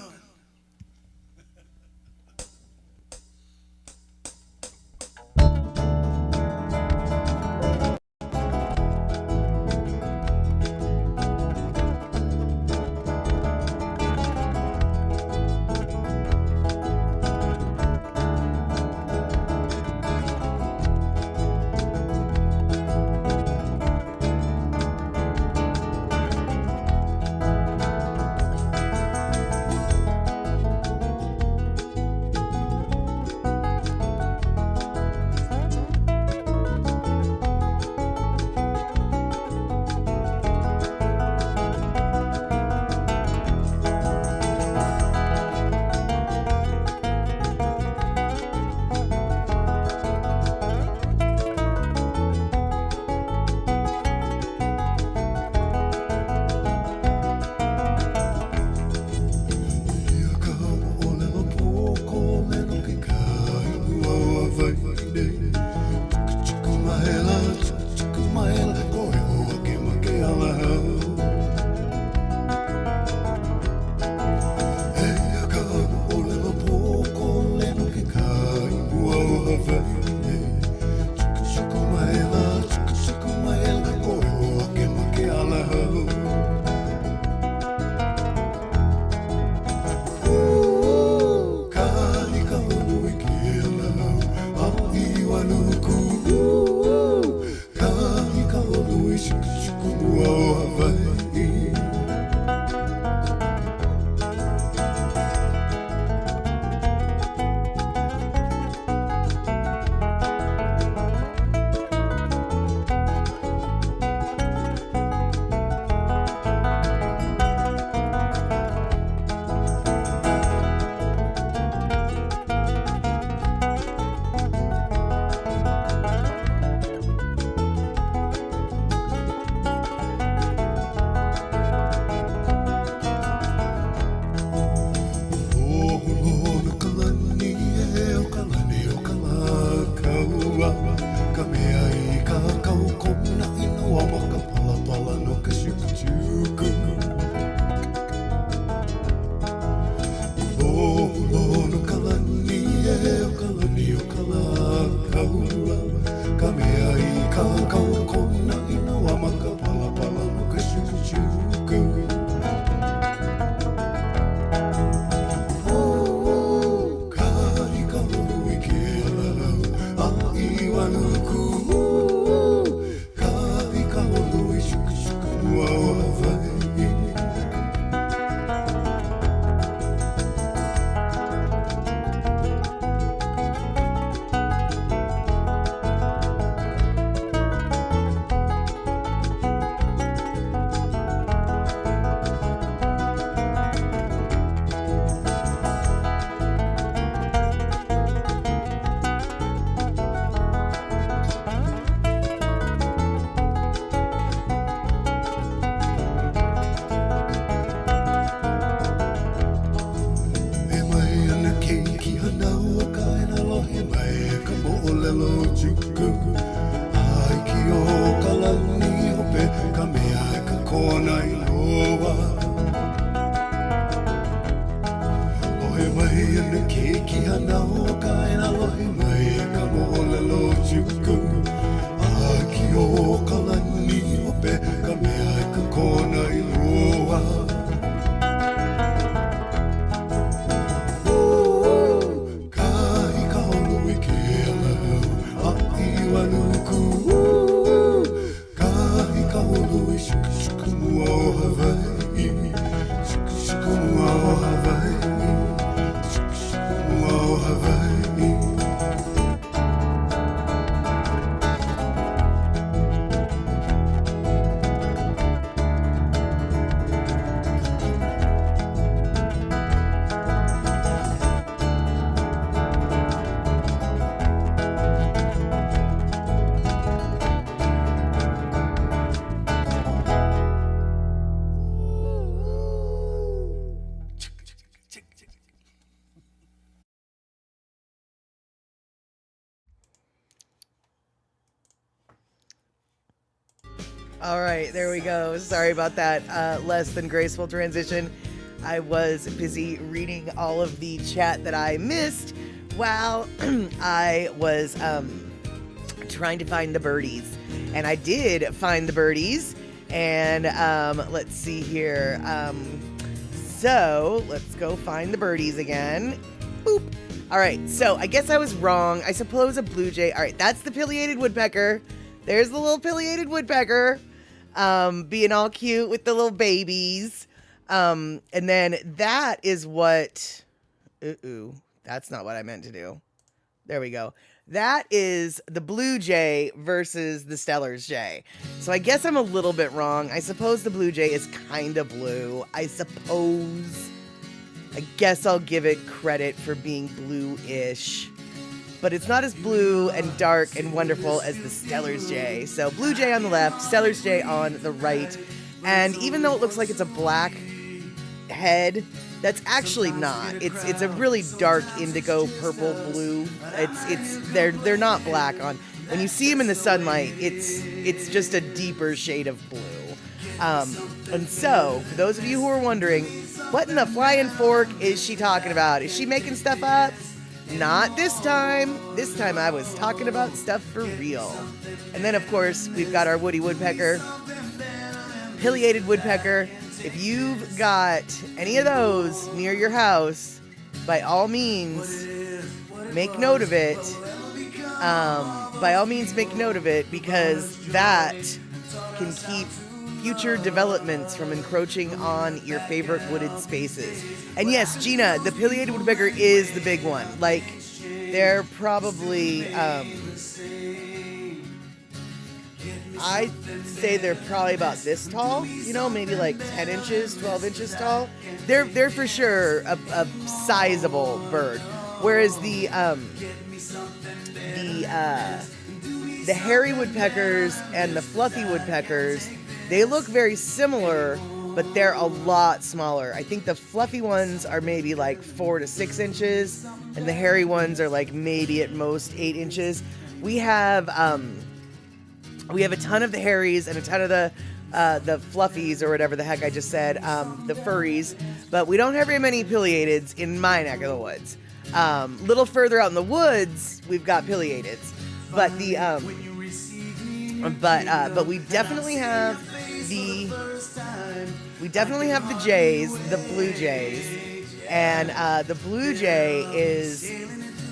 All right, there we go. Sorry about that less than graceful transition. I was busy reading all of the chat that I missed while I was trying to find the birdies. And I did find the birdies. And let's see here. So let's go find the birdies again. Boop. All right, so I guess I was wrong. I suppose a blue jay. All right, that's the pileated woodpecker. There's the little pileated woodpecker. Being all cute with the little babies. And then that is what, that's not what I meant to do. There we go. That is the blue jay versus the Stellar's jay. So I guess I'm a little bit wrong. I suppose the blue jay is kind of blue. I guess I'll give it credit for being blue-ish. But it's not as blue and dark and wonderful as the Stellar's jay. So blue jay on the left, Stellar's jay on the right. And even though it looks like it's a black head, that's actually not. It's a really dark indigo purple blue. They're not black on. When you see them in the sunlight, it's just a deeper shade of blue. And so, for those of you who are wondering, what in the flying fork is she talking about? Is she making stuff up? Not this time. This time I was talking about stuff for real. And then, of course, we've got our woody woodpecker, pileated woodpecker. If you've got any of those near your house, by all means, make note of it. By all means, make note of it, because that can keep future developments from encroaching on your favorite wooded spaces. And yes, Gina, the pileated woodpecker is the big one. Like, they're probably, I'd say they're probably about this tall, you know, maybe like 10 inches, 12 inches tall. They're for sure a sizable bird. Whereas the hairy woodpeckers and the fluffy woodpeckers, they look very similar, but they're a lot smaller. I think the fluffy ones are maybe like 4 to 6 inches, and the hairy ones are like maybe at most 8 inches. We have a ton of the hairies and a ton of the fluffies, or whatever the heck I just said, the furries, but we don't have very many pileateds in my neck of the woods. Little further out in the woods, we've got pileateds, but but we definitely have the jays, the blue jays, and the blue jay is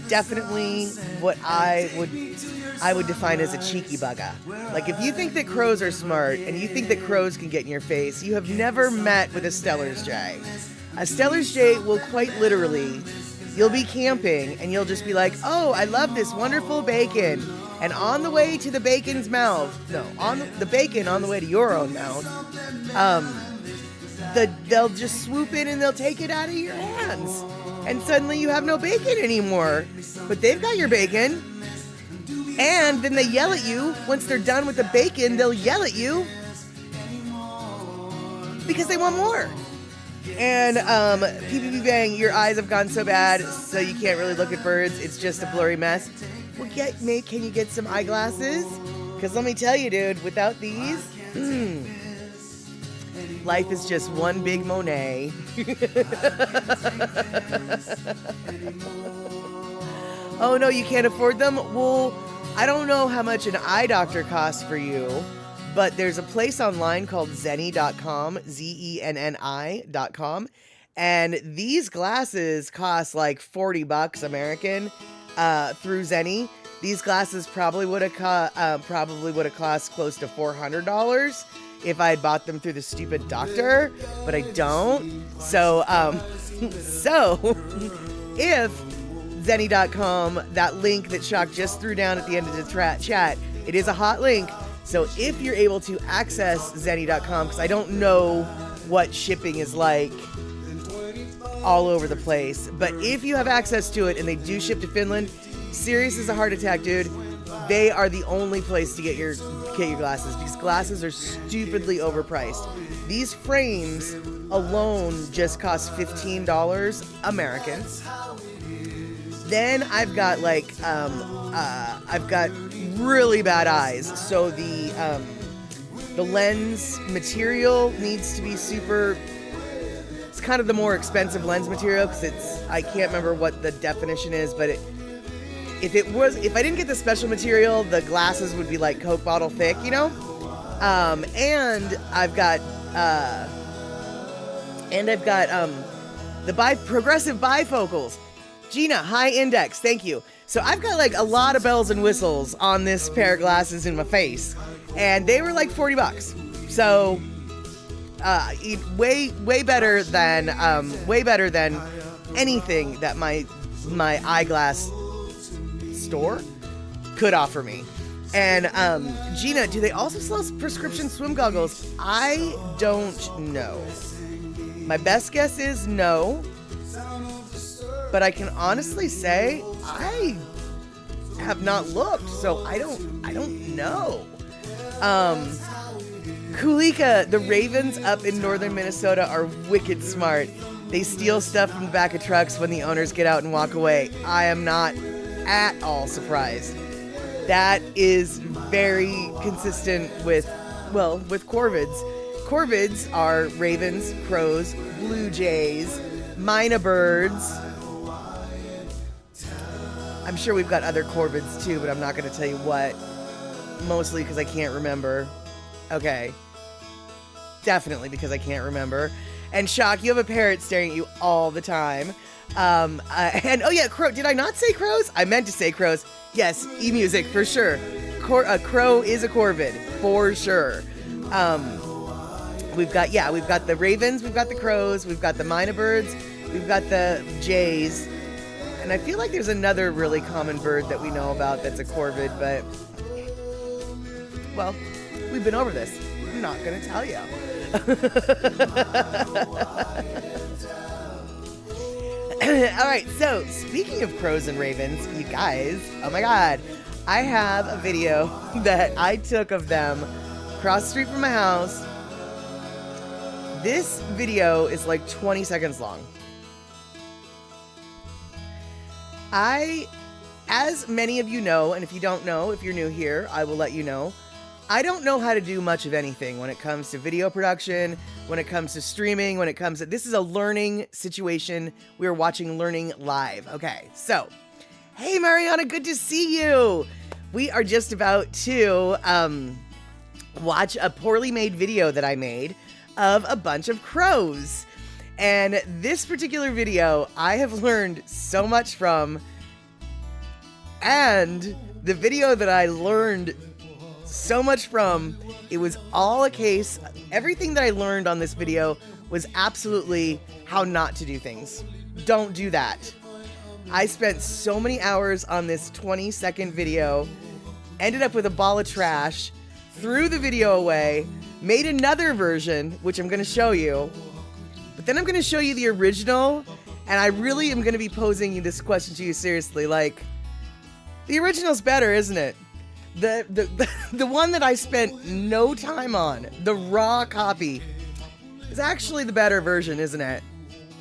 definitely what I would define as a cheeky bugger. Like, if you think that crows are smart and you think that crows can get in your face, you have never met with a Steller's jay. A Steller's jay will quite literally, you'll be camping and you'll just be like, oh, I love this wonderful bacon. And on the way to the bacon's mouth, the bacon on the way to your own mouth, they'll just swoop in and they'll take it out of your hands. And suddenly you have no bacon anymore. But they've got your bacon. And then they yell at you. Once they're done with the bacon, they'll yell at you because they want more. And PPP bang, your eyes have gone so bad, so you can't really look at birds. It's just a blurry mess. Well, can you get some eyeglasses? Because let me tell you, dude, without these, life is just one big Monet. Oh no, you can't afford them? Well, I don't know how much an eye doctor costs for you, but there's a place online called Zenni.com, Zenni.com, and these glasses cost like $40 American through Zenni. These glasses probably would have cost close to $400 if I had bought them through the stupid doctor, but I don't. So if Zenni.com, that link that Shock just threw down at the end of the chat, it is a hot link. So if you're able to access Zenni.com, because I don't know what shipping is like all over the place, but if you have access to it and they do ship to Finland, serious as a heart attack, dude, they are the only place to get your glasses, because glasses are stupidly overpriced. These frames alone just cost $15 American. Then I've got I've got really bad eyes, so the lens material needs to be super. It's kind of the more expensive lens material, because I can't remember what the definition is, but if I didn't get the special material, the glasses would be like Coke bottle thick, you know. And I've got the progressive bifocals. Gina, high index, thank you. So I've got like a lot of bells and whistles on this pair of glasses in my face, and they were like $40. So, way better than anything that my eyeglass store could offer me. And Gina, do they also sell prescription swim goggles? I don't know. My best guess is no. But I can honestly say I have not looked, so I don't know. Kulika, the ravens up in northern Minnesota are wicked smart. They steal stuff from the back of trucks when the owners get out and walk away. I am not at all surprised. That is very consistent with corvids. corvids are ravens, crows, blue jays, myna birds. I'm sure we've got other corvids too, but I'm not going to tell you what. Mostly because I can't remember. Okay. Definitely because I can't remember. And Shock, you have a parrot staring at you all the time. And oh yeah, crow. Did I not say crows? I meant to say crows. Yes, e-music for sure. A crow is a corvid for sure. We've got the ravens, we've got the crows, we've got the myna birds, we've got the jays, and I feel like there's another really common bird that we know about that's a corvid, but well, we've been over this. I'm not gonna tell you. All right, so speaking of crows and ravens, you guys, oh my God, I have a video that I took of them across the street from my house. This video is like 20 seconds long. As many of you know, and if you don't know, if you're new here, I will let you know, I don't know how to do much of anything when it comes to video production, when it comes to streaming, when it comes to, this is a learning situation. We are watching Learning Live. Okay, so, hey Mariana, good to see you. We are just about to watch a poorly made video that I made of a bunch of crows. And this particular video, I have learned so much from, and the video that I learned so much from, it was all a case, everything that I learned on this video was absolutely how not to do things. Don't do that. I spent so many hours on this 20-second video, ended up with a ball of trash, threw the video away, made another version, which I'm going to show you, but then I'm going to show you the original, and I really am going to be posing this question to you seriously, like, the original's better, isn't it? The one that I spent no time on, the raw copy, is actually the better version, isn't it?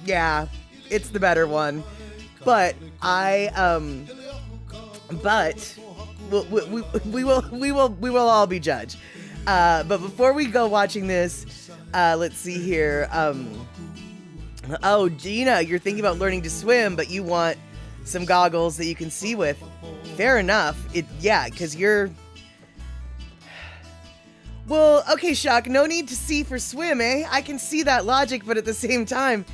Yeah, it's the better one. But we will all be judged. But before we go watching this, let's see here. Oh, Gina, you're thinking about learning to swim, but you want some goggles that you can see with. Fair enough. Because you're... Well, okay, Shock, no need to see for swim, eh? I can see that logic, but at the same time,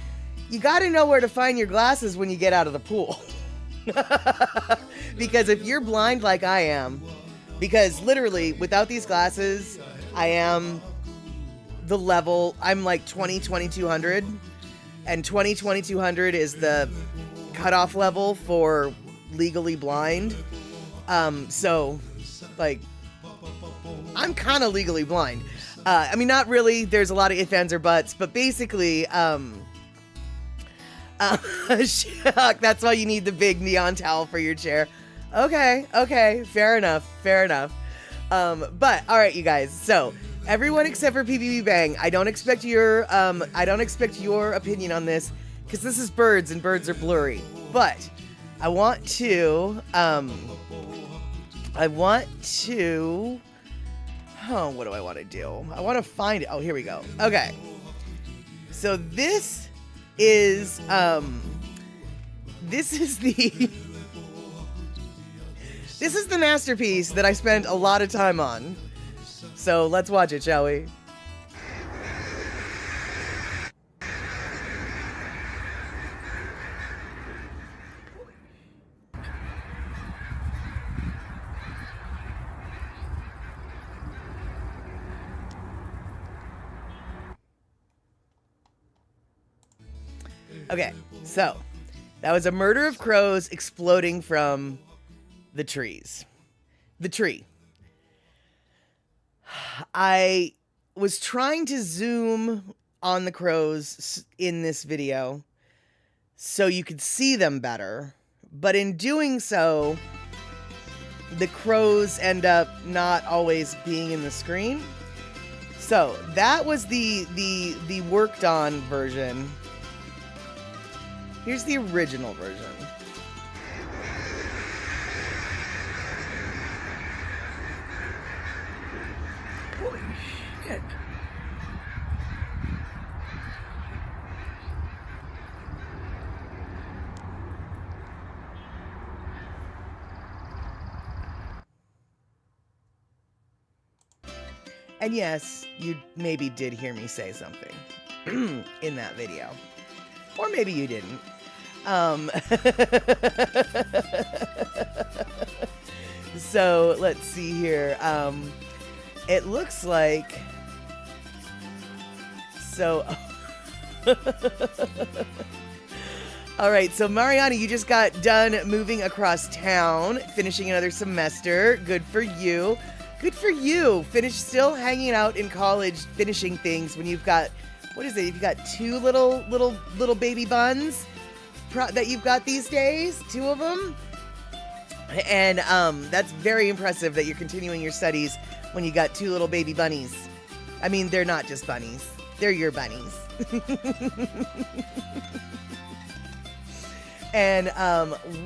you gotta know where to find your glasses when you get out of the pool. Because if you're blind like I am, because literally, without these glasses, I am the level, I'm like 2200, and 2200 is the cutoff level for legally blind. So, like, I'm kind of legally blind. I mean, not really. There's a lot of ifs, ands, or buts, but basically, Shock, that's why you need the big neon towel for your chair. Okay, fair enough. But all right, you guys. So everyone except for PBB Bang, I don't expect your opinion on this because this is birds and birds are blurry. But I want to. Oh, what do I want to do? I want to find it. Oh, here we go. Okay. So this is the masterpiece that I spent a lot of time on. So let's watch it, shall we? Okay, so that was a murder of crows exploding from the trees. The tree. I was trying to zoom on the crows in this video so you could see them better, but in doing so, the crows end up not always being in the screen. So that was the worked on version. Here's the original version. Holy shit. And yes, you maybe did hear me say something in that video. Or maybe you didn't. So let's see here. It looks like... So... All right, so Mariana, you just got done moving across town, finishing another semester. Good for you. Good for you. Still hanging out in college, finishing things when you've got, what is it? You've got two little baby buns that you've got these days, two of them. And that's very impressive that you're continuing your studies when you got two little baby bunnies. I mean, they're not just bunnies. They're your bunnies. And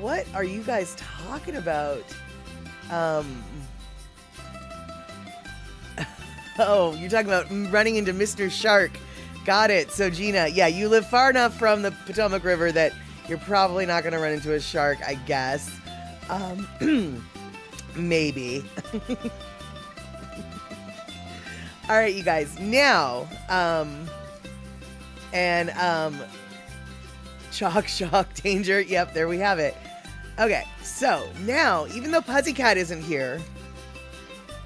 what are you guys talking about? Oh, you're talking about running into Mr. Shark. Got it. So Gina, yeah, you live far enough from the Potomac River that you're probably not going to run into a shark, I guess. Maybe. All right, you guys. Now, Chalk, shock, danger. Yep, there we have it. Okay, so now, even though Pussycat isn't here,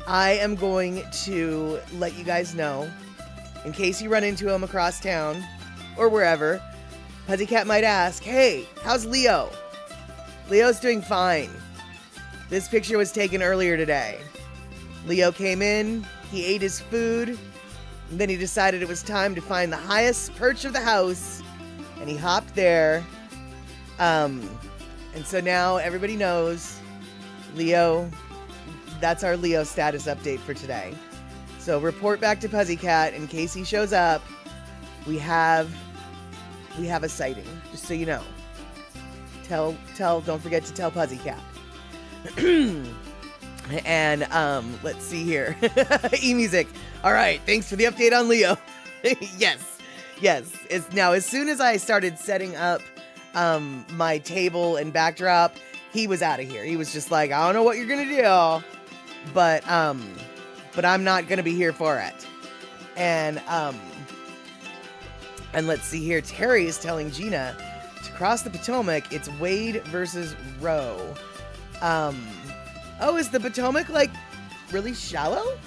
I am going to let you guys know, in case you run into him across town or wherever, Pussycat might ask, hey, how's Leo? Leo's doing fine. This picture was taken earlier today. Leo came in, he ate his food, and then he decided it was time to find the highest perch of the house, and he hopped there. And so now everybody knows Leo, that's our Leo status update for today. So report back to Pussycat in case he shows up. We have a sighting, just so you know. Don't forget to tell Pussycat. And let's see here. E-music. All right, thanks for the update on Leo. Yes. Now, as soon as I started setting up my table and backdrop, he was out of here. He was just like, I don't know what you're gonna do, but I'm not gonna be here for it. And let's see here. Terry is telling Gina to cross the Potomac. It's Wade versus Roe. Oh, is the Potomac like really shallow?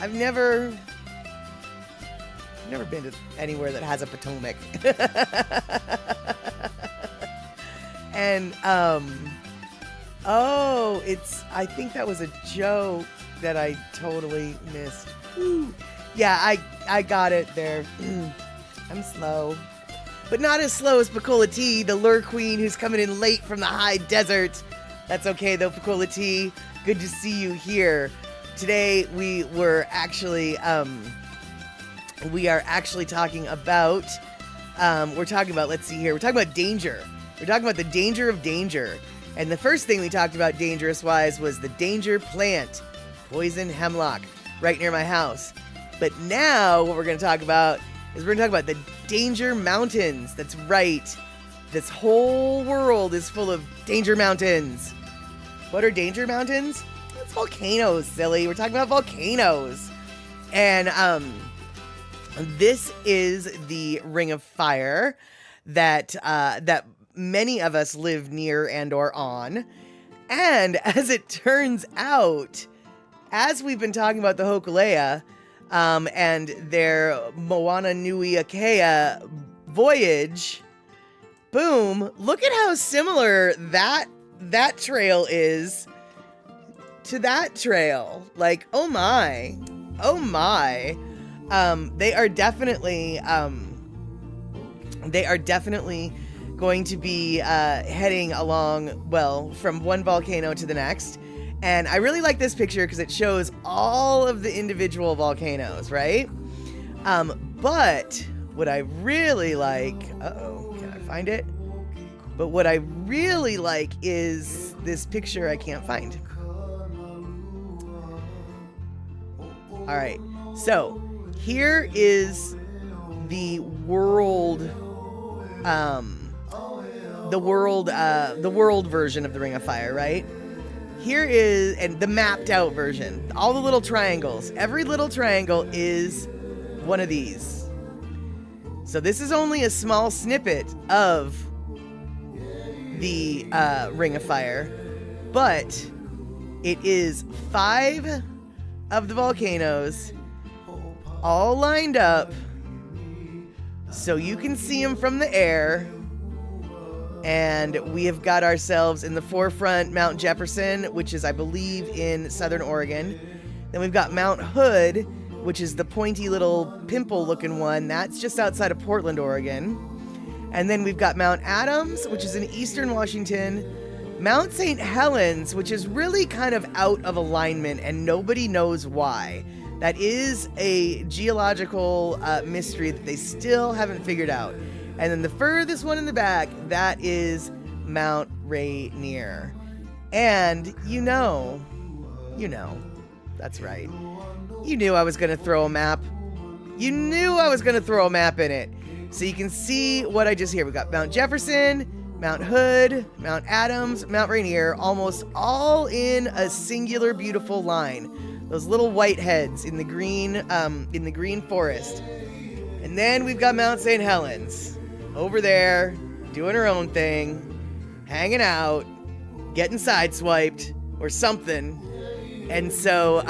I've never been to anywhere that has a Potomac. And oh, I think that was a joke that I totally missed. Ooh. Yeah, I got it there. I'm slow. But not as slow as Pecola T, the lure queen who's coming in late from the high desert. That's okay though, Pecola T. Good to see you here. Today we are actually talking about, let's see here. We're talking about danger. We're talking about the danger of danger. And the first thing we talked about dangerous-wise was the danger plant, poison hemlock, right near my house. But now what we're going to talk about is the danger mountains. That's right. This whole world is full of danger mountains. What are danger mountains? It's volcanoes, silly. We're talking about volcanoes. And this is the Ring of Fire that many of us live near and or on. And as it turns out, as we've been talking about the Hokulea and their Moana Nui Akea voyage, boom, look at how similar that trail is to that trail. Like, oh my. They are definitely going to be heading along, well, from one volcano to the next. And I really like this picture because it shows all of the individual volcanoes, right? But what I really like, can I find it? But what I really like is this picture I can't find. All right, so here is the world version of the Ring of Fire, right? here is, and the mapped out version, all the little triangles. Every little triangle is one of these. So this is only a small snippet of the Ring of Fire, but it is 5 of the volcanoes all lined up so you can see them from the air. And we have got ourselves in the forefront Mount Jefferson, which is, I believe, in southern Oregon. Then we've got Mount Hood, which is the pointy little pimple-looking one. That's just outside of Portland, Oregon. And then we've got Mount Adams, which is in eastern Washington. Mount St. Helens, which is really kind of out of alignment, and nobody knows why. That is a geological mystery that they still haven't figured out. And then the furthest one in the back, that is Mount Rainier. And you know, that's right. You knew I was going to throw a map. You knew I was going to throw a map in it. So you can see what I just hear. We got Mount Jefferson, Mount Hood, Mount Adams, Mount Rainier, almost all in a singular beautiful line. Those little white heads in the green forest. And then we've got Mount St. Helens over there, doing her own thing, hanging out, getting sideswiped or something. And so,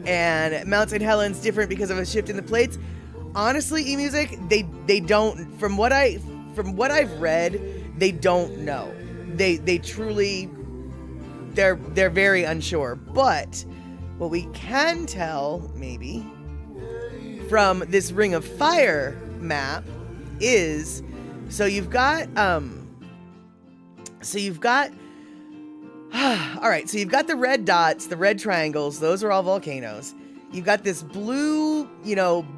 and Mount St. Helens different because of a shift in the plates. Honestly, eMusic, they don't, from what I've read, they don't know. They truly, they're very unsure. But what we can tell, maybe, from this Ring of Fire map is, so you've got all right, so you've got the red dots, the red triangles, those are all volcanoes. You've got this blue,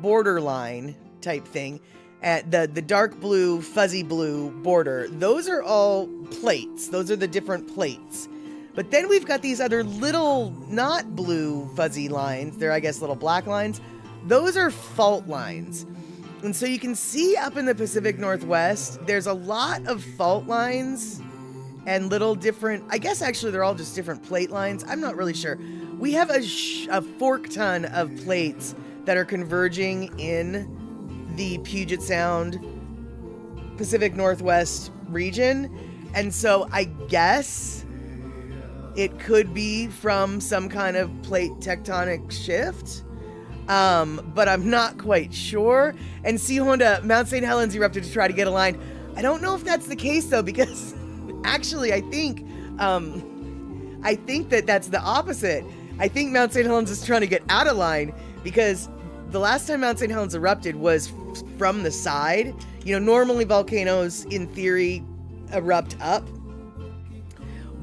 borderline type thing, at the dark blue, fuzzy blue border. Those are all plates. Those are the different plates. But then we've got these other little, not blue fuzzy lines. They're, I guess, little black lines. Those are fault lines. And so you can see up in the Pacific Northwest, there's a lot of fault lines and little different, I guess actually they're all just different plate lines. I'm not really sure. We have a fork ton of plates that are converging in the Puget Sound, Pacific Northwest region. And so I guess it could be from some kind of plate tectonic shift. But I'm not quite sure. And see, Honda, Mount St. Helens erupted to try to get a line. I don't know if that's the case though, because actually I think that that's the opposite. I think Mount St. Helens is trying to get out of line, because the last time Mount St. Helens erupted was from the side. Normally volcanoes in theory erupt up.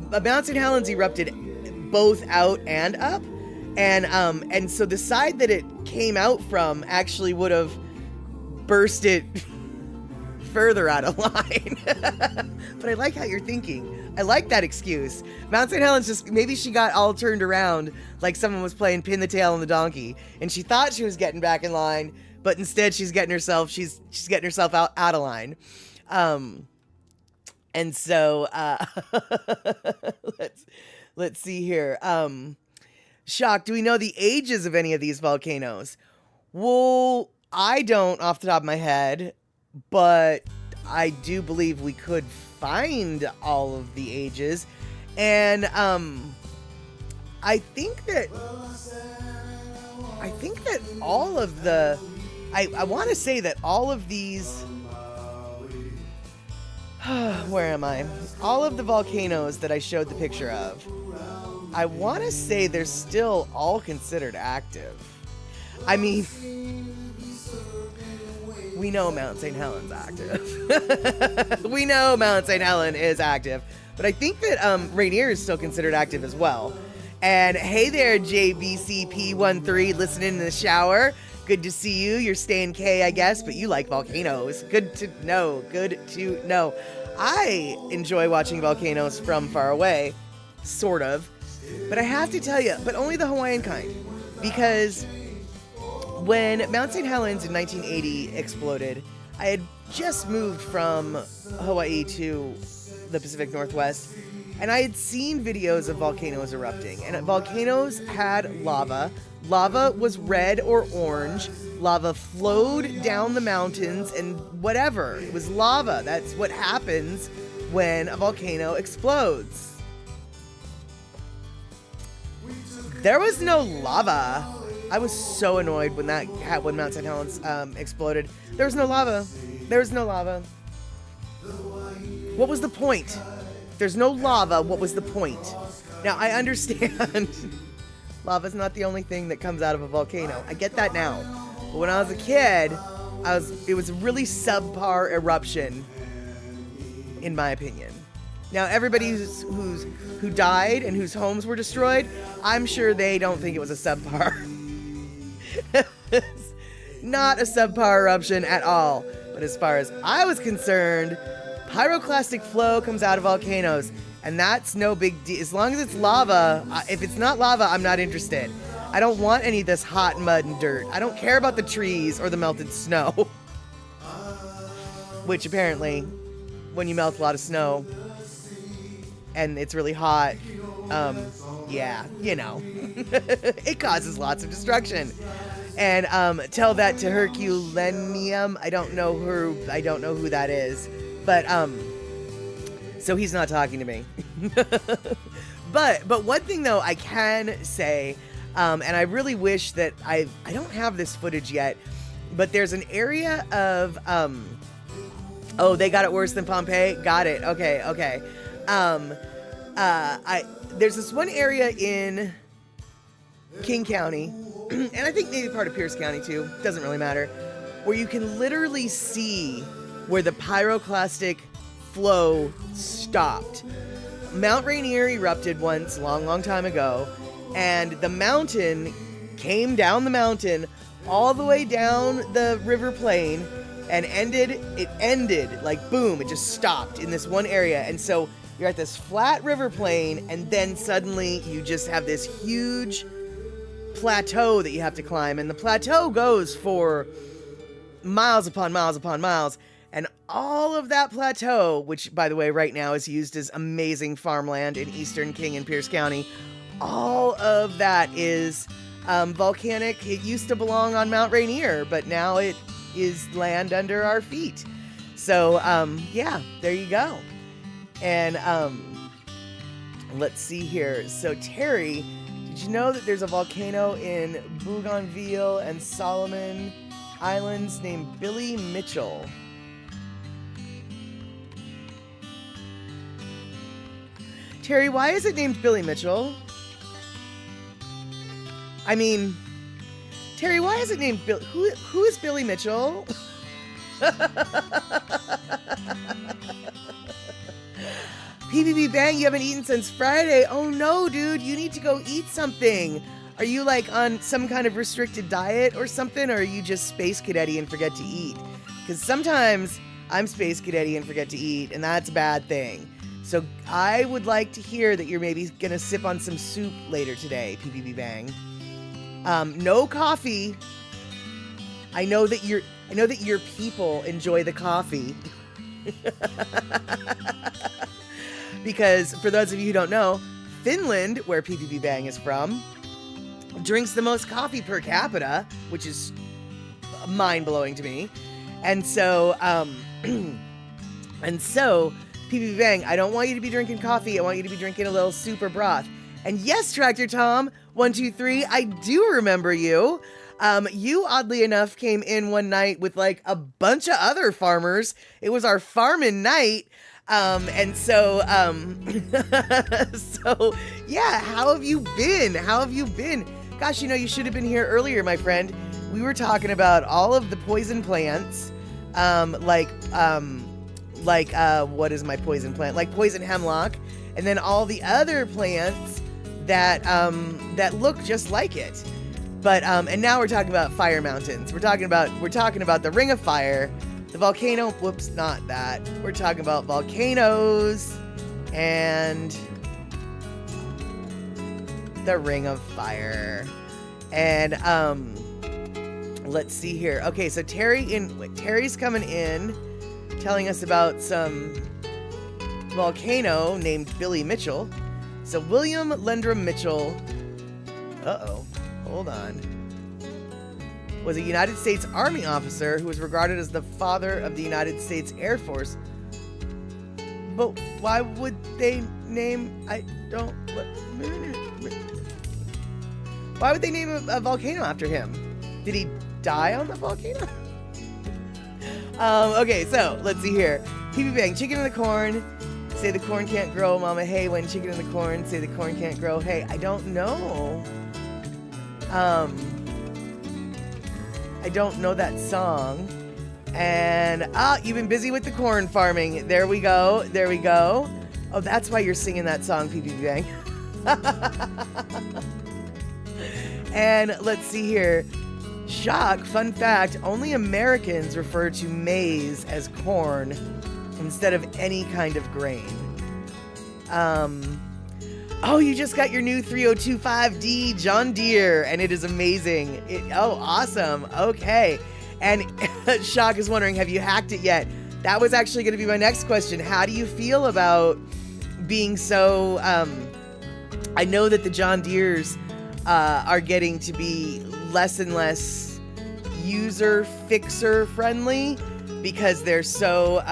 But Mount St. Helens erupted both out and up. And so the side that it came out from actually would have burst it further out of line. But I like how you're thinking. I like that excuse. Mount St. Helens maybe she got all turned around like someone was playing pin the tail on the donkey, and she thought she was getting back in line, but instead she's getting herself out of line. And so let's see here. Shock, do we know the ages of any of these volcanoes? Well, I don't off the top of my head, but I do believe we could find all of the ages. And I think that all of the, I want to say that all of these, where am I? All of the volcanoes that I showed the picture of, I want to say they're still all considered active. I mean, we know Mount St. Helen's active. We know Mount St. Helen is active. But I think that Rainier is still considered active as well. And hey there, JBCP13, listening in the shower. Good to see you. You're staying K, I guess, but you like volcanoes. Good to know. Good to know. I enjoy watching volcanoes from far away, sort of. But I have to tell you, but only the Hawaiian kind. Because when Mount St. Helens in 1980 exploded, I had just moved from Hawaii to the Pacific Northwest. And I had seen videos of volcanoes erupting, and volcanoes had lava. Lava was red or orange. Lava flowed down the mountains and whatever. It was lava. That's what happens when a volcano explodes. There was no lava. I was so annoyed when Mount St. Helens exploded. There was no lava. There was no lava. What was the point? If there's no lava, what was the point? Now, I understand lava's not the only thing that comes out of a volcano. I get that now. But when I was a kid, it was a really subpar eruption, in my opinion. Now, everybody who died and whose homes were destroyed, I'm sure they don't think it was a subpar. Not a subpar eruption at all. But as far as I was concerned, pyroclastic flow comes out of volcanoes, and that's no big deal. As long as it's lava, if it's not lava, I'm not interested. I don't want any of this hot mud and dirt. I don't care about the trees or the melted snow. Which apparently, when you melt a lot of snow and it's really hot, yeah, you know, it causes lots of destruction. And tell that to Herculaneum. I don't know who that is. But so he's not talking to me. But one thing though I can say, and I really wish that I don't have this footage yet, but there's an area of oh, they got it worse than Pompeii. Got it. Okay. There's this one area in King County, and I think maybe part of Pierce County too. Doesn't really matter, where you can literally see where the pyroclastic flow stopped. Mount Rainier erupted once, long time ago, and the mountain came down the mountain all the way down the river plain and ended like boom, it just stopped in this one area. And so you're at this flat river plain, and then suddenly you just have this huge plateau that you have to climb, and the plateau goes for miles upon miles upon miles. And all of that plateau, which, by the way, right now is used as amazing farmland in eastern King and Pierce County, all of that is volcanic. It used to belong on Mount Rainier, but now it is land under our feet. So, yeah, there you go. And let's see here. So, Terry, did you know that there's a volcano in Bougainville and Solomon Islands named Billy Mitchell? Terry, why is it named Billy Mitchell? I mean, Terry, why is it named Bill? Who is Billy Mitchell? PBB Bang, you haven't eaten since Friday. Oh no, dude, you need to go eat something. Are you like on some kind of restricted diet or something, or are you just space cadetty and forget to eat? Because sometimes I'm space cadetty and forget to eat, and that's a bad thing. So I would like to hear that you're maybe gonna sip on some soup later today, PBB Bang. No coffee. I know that your people enjoy the coffee. Because for those of you who don't know, Finland, where PBB Bang is from, drinks the most coffee per capita, which is mind-blowing to me. And so PBB Bang, I don't want you to be drinking coffee. I want you to be drinking a little soup or broth. And yes, Tractor Tom, 123, I do remember you. You, oddly enough, came in one night with like a bunch of other farmers. It was our farming night. So yeah, how have you been? Gosh, you should have been here earlier, my friend. We were talking about all of the poison plants, what is my poison plant? Like poison hemlock, and then all the other plants that look just like it. But and now we're talking about fire mountains. We're talking about the Ring of Fire, the volcano. Whoops, not that. We're talking about volcanoes and the Ring of Fire. And let's see here. Okay, so Terry's coming in, telling us about some volcano named Billy Mitchell. So William Landrum Mitchell, hold on, was a United States Army officer who was regarded as the father of the United States Air Force. But why would they name, why would they name a volcano after him? Did he die on the volcano? Okay, so let's see here. PB Bang, chicken in the corn. Say the corn can't grow, mama. Hey, when chicken in the corn. Say the corn can't grow. Hey, I don't know. I don't know that song. And, you've been busy with the corn farming. There we go. There we go. Oh, that's why you're singing that song, PB Bang. And let's see here. Shock, fun fact, only Americans refer to maize as corn instead of any kind of grain. Oh, you just got your new 3025D John Deere, and it is amazing. Awesome. Okay. And Shock is wondering, have you hacked it yet? That was actually going to be my next question. How do you feel about being so... I know that the John Deeres are getting to be less and less user fixer friendly because they're so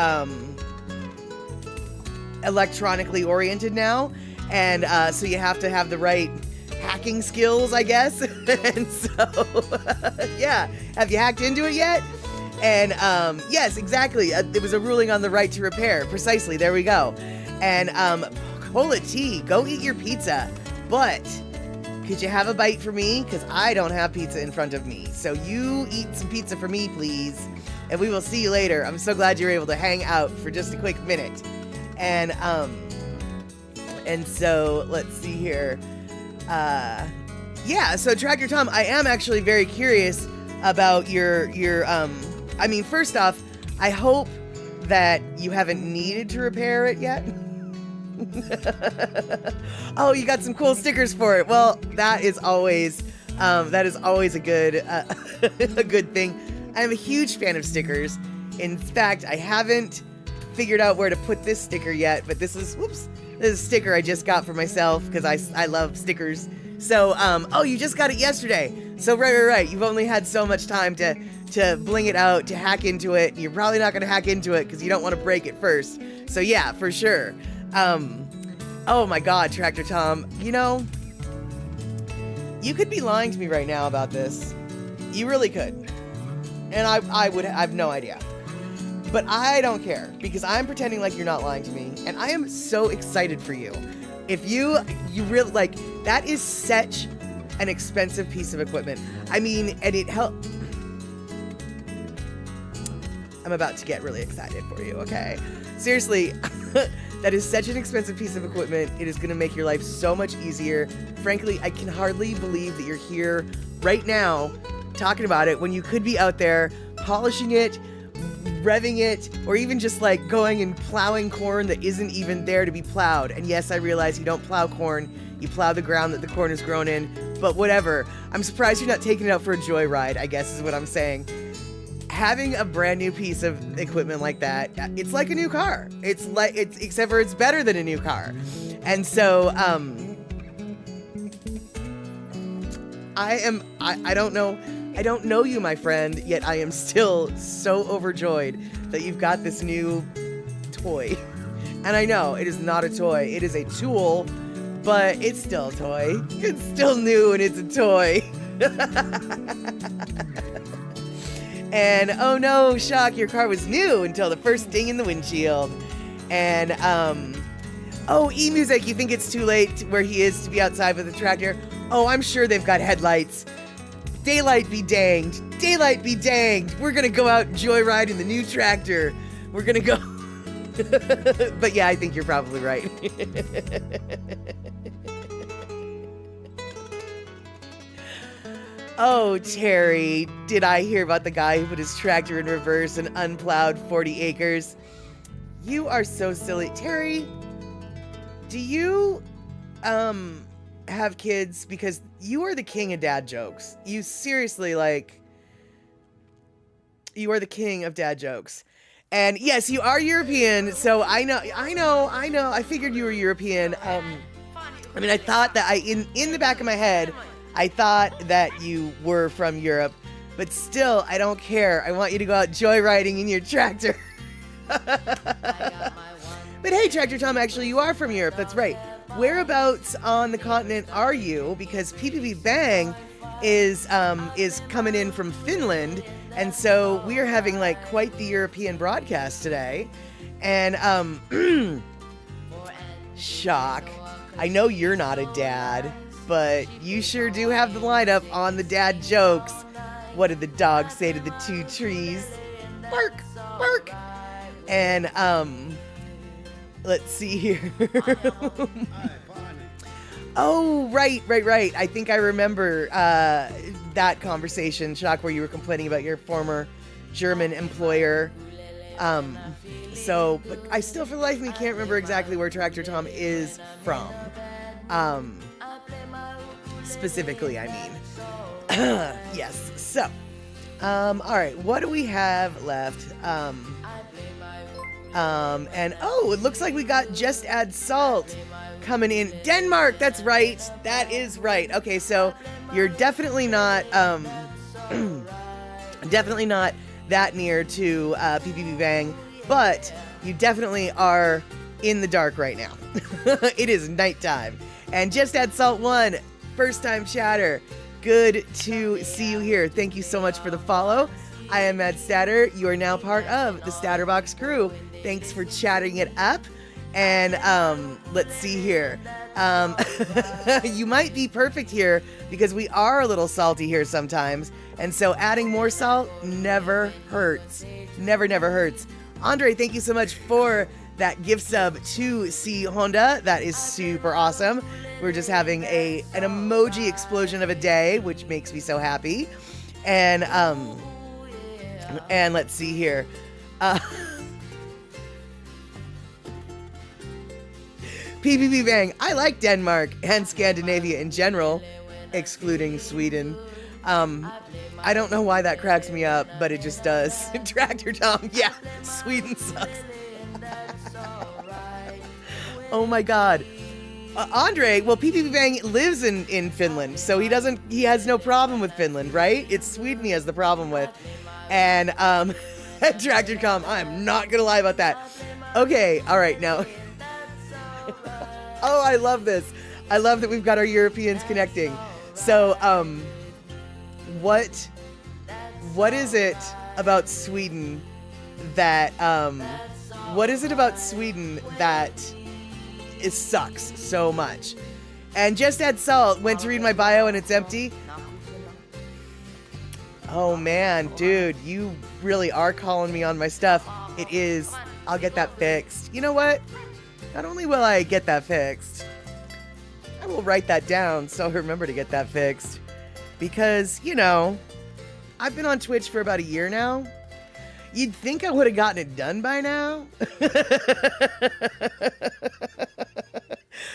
electronically oriented now, and so you have to have the right hacking skills, I guess. And so yeah, have you hacked into it yet? And yes, exactly, it was a ruling on the right to repair, precisely. There we go. And Cola Tea, go eat your pizza, but could you have a bite for me? Because I don't have pizza in front of me. So you eat some pizza for me, please. And we will see you later. I'm so glad you're able to hang out for just a quick minute. And so let's see here. Yeah, so Tractor Tom, I am actually very curious about your I mean, first off, I hope that you haven't needed to repair it yet. Oh, you got some cool stickers for it. Well, that is always a good a good thing. I'm a huge fan of stickers. In fact, I haven't figured out where to put this sticker yet, but this is a sticker I just got for myself because I love stickers. So, oh, you just got it yesterday. So right. You've only had so much time to bling it out, to hack into it. You're probably not going to hack into it because you don't want to break it first. So yeah, for sure. Oh my God, Tractor Tom, you know, you could be lying to me right now about this. You really could. And I have no idea. But I don't care because I'm pretending like you're not lying to me. And I am so excited for you. If you really, like, that is such an expensive piece of equipment. I mean, and it helped. I'm about to get really excited for you, okay? Seriously, that is such an expensive piece of equipment. It is going to make your life so much easier. Frankly, I can hardly believe that you're here right now talking about it when you could be out there polishing it, revving it, or even just like going and plowing corn that isn't even there to be plowed. And yes, I realize you don't plow corn. You plow the ground that the corn is grown in, but whatever. I'm surprised you're not taking it out for a joyride, I guess is what I'm saying. Having a brand new piece of equipment like that, it's like a new car. Except for it's better than a new car. And so, I don't know you, my friend, yet I am still so overjoyed that you've got this new toy. And I know it is not a toy, it is a tool, but it's still a toy. It's still new and it's a toy. And oh no, Shock, your car was new until the first ding in the windshield. And oh, E-Music, you think it's too late where he is to be outside with the tractor? Oh, I'm sure they've got headlights. Daylight be danged. Daylight be danged. We're gonna go out and joyride in the new tractor. We're gonna go. But yeah, I think you're probably right. Oh, Terry, did I hear about the guy who put his tractor in reverse and unplowed 40 acres? You are so silly. Terry, do you have kids? Because you are the king of dad jokes. You seriously, like, you are the king of dad jokes. And yes, you are European, so I know. I figured you were European. I mean, I thought that in the back of my head, I thought that you were from Europe, but still, I don't care. I want you to go out joyriding in your tractor. But hey, Tractor Tom, actually, you are from Europe. That's right. Whereabouts on the continent are you? Because PPP Bang is coming in from Finland, and so we are having like quite the European broadcast today. And shock. I know you're not a dad, but you sure do have the lineup on the dad jokes. What did the dog say to the two trees? Bark, bark. And let's see here. Oh, right. I think I remember that conversation, Shock, where you were complaining about your former German employer. But I still, for the life of me, can't remember exactly where Tractor Tom is from. Specifically, I mean. Yes. So, all right. What do we have left? It looks like we got Just Add Salt coming in. Denmark, that's right. That is right. Okay, so you're definitely not that near to PPP Bang, but you definitely are in the dark right now. It is nighttime. And Just Add Salt 1, first time chatter. Good to see you here. Thank you so much for the follow. I am Mad Statter. You are now part of the Statterbox crew. Thanks for chatting it up. And let's see here. You might be perfect here because we are a little salty here sometimes. And so adding more salt never hurts. Never hurts. Andre, thank you so much for that gift sub to C Honda. That is super awesome. We're just having an emoji explosion of a day, which makes me so happy. And let's see here. PPP Bang, I like Denmark and Scandinavia in general, excluding Sweden. I don't know why that cracks me up, but it just does. Tractor Tom, yeah, Sweden sucks. Oh my God. Andre, well, PPP Bang lives in Finland, so he has no problem with Finland, right? It's Sweden he has the problem with. And, Tractor Tom, I'm not gonna lie about that. Okay, all right, now. Oh, I love this. I love that we've got our Europeans connecting. So, what is it about Sweden that, it sucks so much? And Just Add Salt went to read my bio and it's empty. Oh man, dude, you really are calling me on my stuff. It is. I'll get that fixed. You know what? Not only will I get that fixed, I will write that down so I remember to get that fixed. Because, I've been on Twitch for about a year now. You'd think I would have gotten it done by now.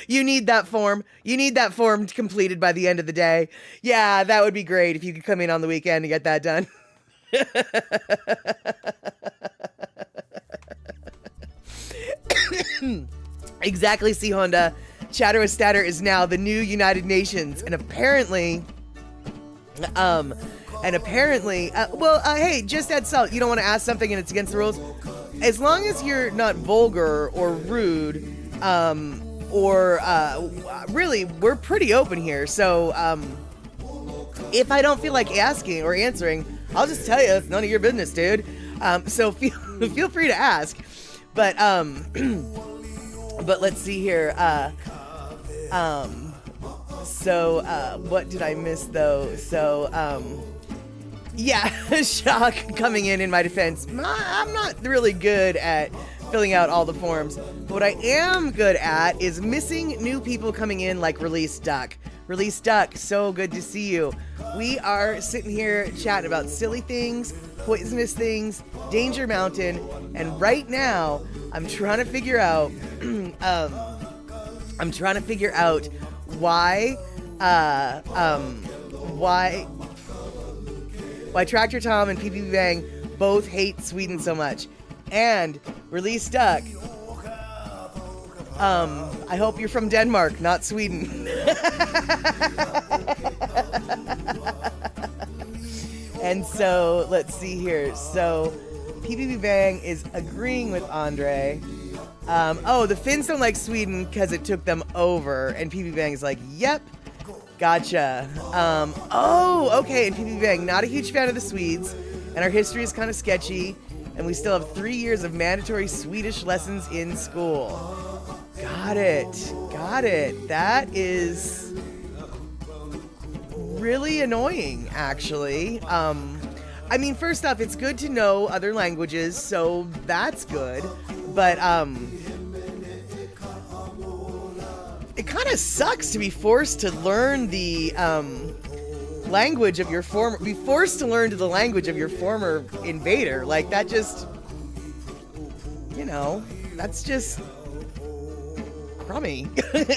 You need that form. You need that form completed by the end of the day. Yeah, that would be great if you could come in on the weekend and get that done. Exactly, C Honda. Chatter with Statter is now the new United Nations, and apparently, hey, Just Add Salt. You don't want to ask something and it's against the rules. As long as you're not vulgar or rude, really, we're pretty open here. So, if I don't feel like asking or answering, I'll just tell you it's none of your business, dude. So feel free to ask. But let's see here. What did I miss though? Shock coming in my defense. I'm not really good at filling out all the forms. But what I am good at is missing new people coming in like Release Duck. Release Duck, so good to see you. We are sitting here chatting about silly things, poisonous things, Danger Mountain, and right now I'm trying to figure out why Tractor Tom and PPP Bang both hate Sweden so much. And Release Duck. I hope you're from Denmark, not Sweden. And so, let's see here. So, PPP Bang is agreeing with Andre. The Finns don't like Sweden because it took them over. And PPP Bang is like, yep, gotcha. Okay. And PPP Bang, not a huge fan of the Swedes. And our history is kind of sketchy. And we still have 3 years of mandatory Swedish lessons in school. Got it. That is really annoying, actually. I mean, first off, it's good to know other languages, so that's good. But it kind of sucks to be forced to learn the language of your former, be forced to learn the language of your former invader. Like, that just, that's just crummy.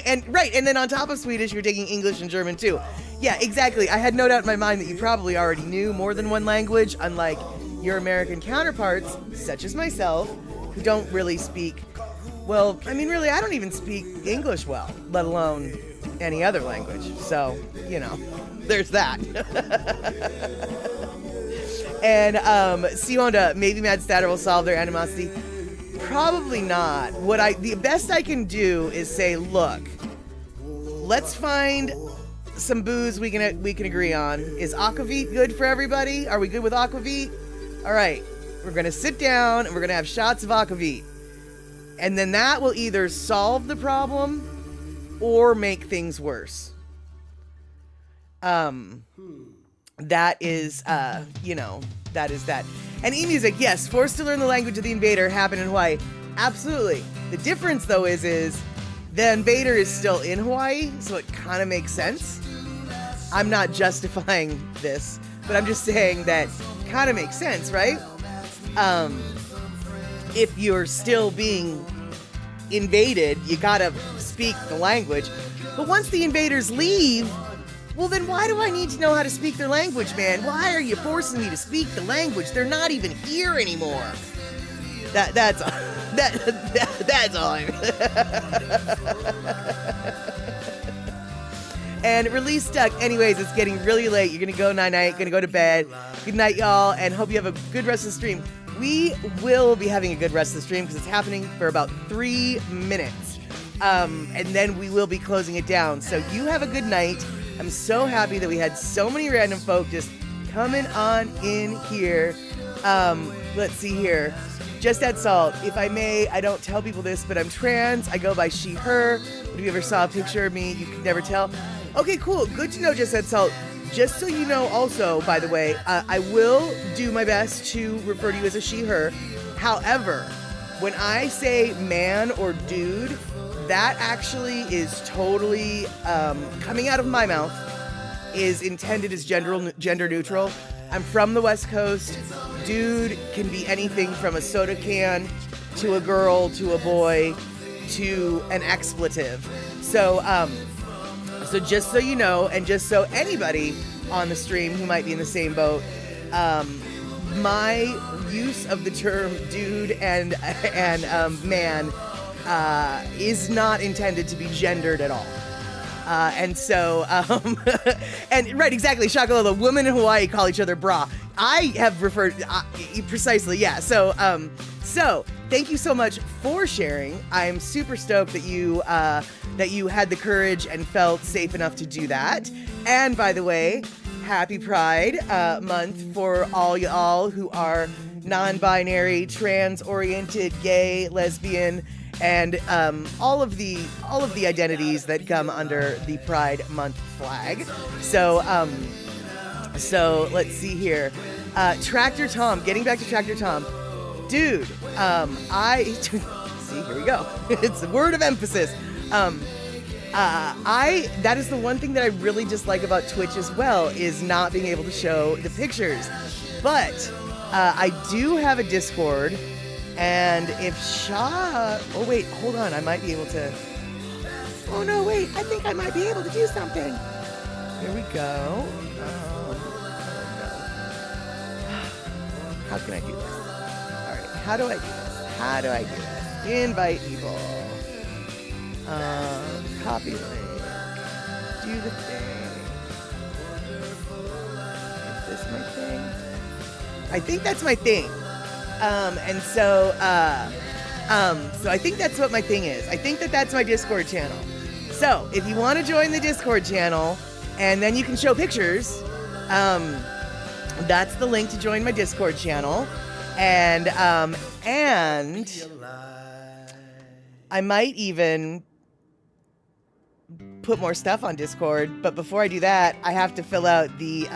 And then on top of Swedish, you're taking English and German too. Yeah, exactly. I had no doubt in my mind that you probably already knew more than one language, unlike your American counterparts, such as myself, who don't really speak, well, I mean, really, I don't even speak English well, let alone any other language. So, there's that. And Sionda, maybe Mad Statter will solve their animosity. Probably not. The best I can do is say, look, let's find some booze we can agree on. Is aquavit good for everybody? Are we good with aquavit? All right, we're gonna sit down and we're gonna have shots of aquavit, and then that will either solve the problem or make things worse. That is that is that. And E-Music, yes, forced to learn the language of the invader happened in Hawaii. Absolutely. The difference, though, is the invader is still in Hawaii, so it kind of makes sense. I'm not justifying this, but I'm just saying that kind of makes sense, right? If you're still being invaded, you gotta speak the language. But once the invaders leave, well, then why do I need to know how to speak their language, man? Why are you forcing me to speak the language? They're not even here anymore. That's all. That's all. And Release Duck. Anyways, it's getting really late. You're gonna go night-night. Gonna go to bed. Good night, y'all, and hope you have a good rest of the stream. We will be having a good rest of the stream because it's happening for about 3 minutes, and then we will be closing it down. So you have a good night. I'm so happy that we had so many random folk just coming on in here. Let's see here. Just add salt. If I may, I don't tell people this, but I'm trans. I go by she, her. If you ever saw a picture of me, you could never tell. Okay, cool. Good to know, Just add salt. Just so you know also, by the way, I will do my best to refer to you as a she, her. However, when I say man or dude, that actually is totally, coming out of my mouth, is intended as gender neutral. I'm from the West Coast. Dude can be anything from a soda can to a girl to a boy to an expletive. So just so you know, and just so anybody on the stream who might be in the same boat, my use of the term dude and man is not intended to be gendered at all. And so, and right, exactly, Shakalolo, women in Hawaii call each other bra. I have referred, precisely, yeah. So thank you so much for sharing. I'm super stoked that you had the courage and felt safe enough to do that. And by the way, happy Pride Month for all y'all who are non-binary, trans-oriented, gay, lesbian, and all of the identities that come under the Pride Month flag. So let's see here. Tractor Tom, getting back to Tractor Tom. Dude, see, here we go. It's a word of emphasis. That is the one thing that I really dislike about Twitch as well, is not being able to show the pictures. But I do have a Discord, and if oh wait, hold on, I might be able to, oh no, wait, I think I might be able to do something. Here we go. Oh no. How can I do this? All right. How do I do this? How do I do this? Invite people. Copy link. Do the thing. Is this my thing? I think that's my thing. So I think that's what my thing is. I think that's my Discord channel. So if you want to join the Discord channel, and then you can show pictures, that's the link to join my Discord channel. And I might even put more stuff on Discord. But before I do that, I have to fill out the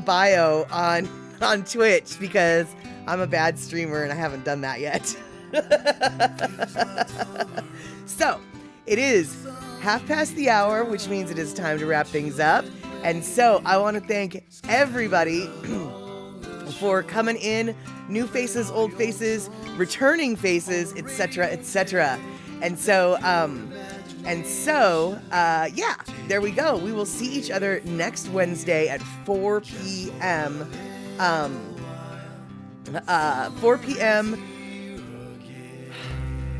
bio on Twitch, because I'm a bad streamer and I haven't done that yet. So it is 1:30, which means it is time to wrap things up. And so I want to thank everybody for coming in, new faces, old faces, returning faces, etc., etc. And so, yeah, there we go. We will see each other next Wednesday at 4 p.m. 4 p.m.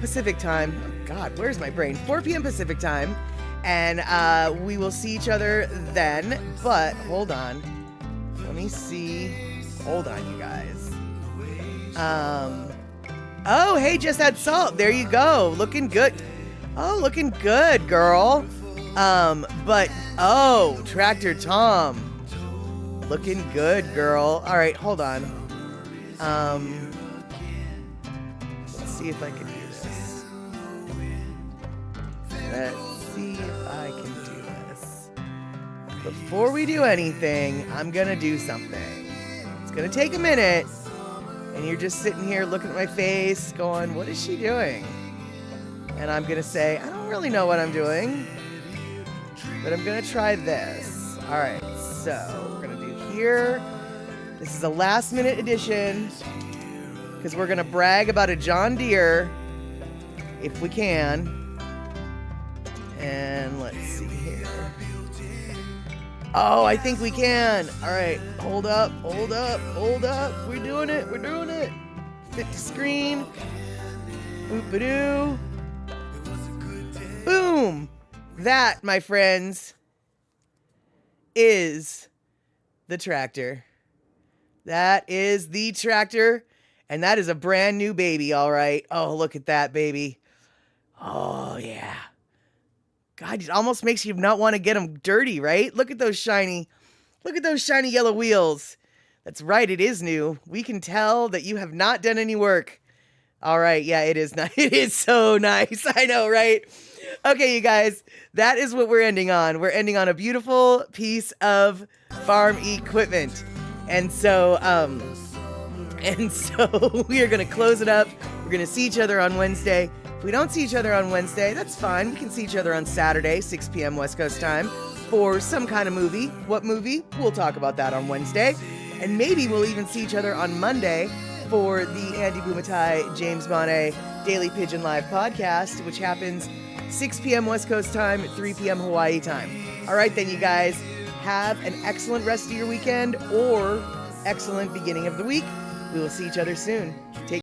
Pacific time. Oh God, where's my brain? 4 p.m. Pacific time. And we will see each other then. But hold on. Let me see. Hold on, you guys. Oh, hey, just add salt. There you go. Looking good. Oh, looking good, girl. Tractor Tom. Looking good, girl. All right, hold on. Let's see if I can do this. Let's see if I can do this. Before we do anything, I'm gonna do something. It's gonna take a minute, and you're just sitting here looking at my face going, what is she doing? And I'm gonna say, I don't really know what I'm doing, but I'm gonna try this. All right, so we're gonna do here. This is a last minute edition, because we're gonna brag about a John Deere, if we can. And let's see here. Oh, I think we can. All right, hold up. We're doing it. Fit to screen. Boop-a-doo. Boom. That, my friends, is the tractor. That is the tractor. And that is a brand new baby, all right. Oh, look at that, baby. Oh, yeah. God, it almost makes you not want to get them dirty, right? Look at those shiny yellow wheels. That's right, it is new. We can tell that you have not done any work. All right, yeah, it is nice. It is so nice. I know, right? Okay, you guys, that is what we're ending on. We're ending on a beautiful piece of farm equipment. And so we are going to close it up. We're going to see each other on Wednesday. If we don't see each other on Wednesday, that's fine. We can see each other on Saturday, 6 p.m. West Coast time, for some kind of movie. What movie? We'll talk about that on Wednesday. And maybe we'll even see each other on Monday for the Andy Bumatai, James Bonnet Daily Pigeon Live podcast, which happens 6 p.m. West Coast time, 3 p.m. Hawaii time. All right, then, you guys, have an excellent rest of your weekend, or excellent beginning of the week. We will see each other soon.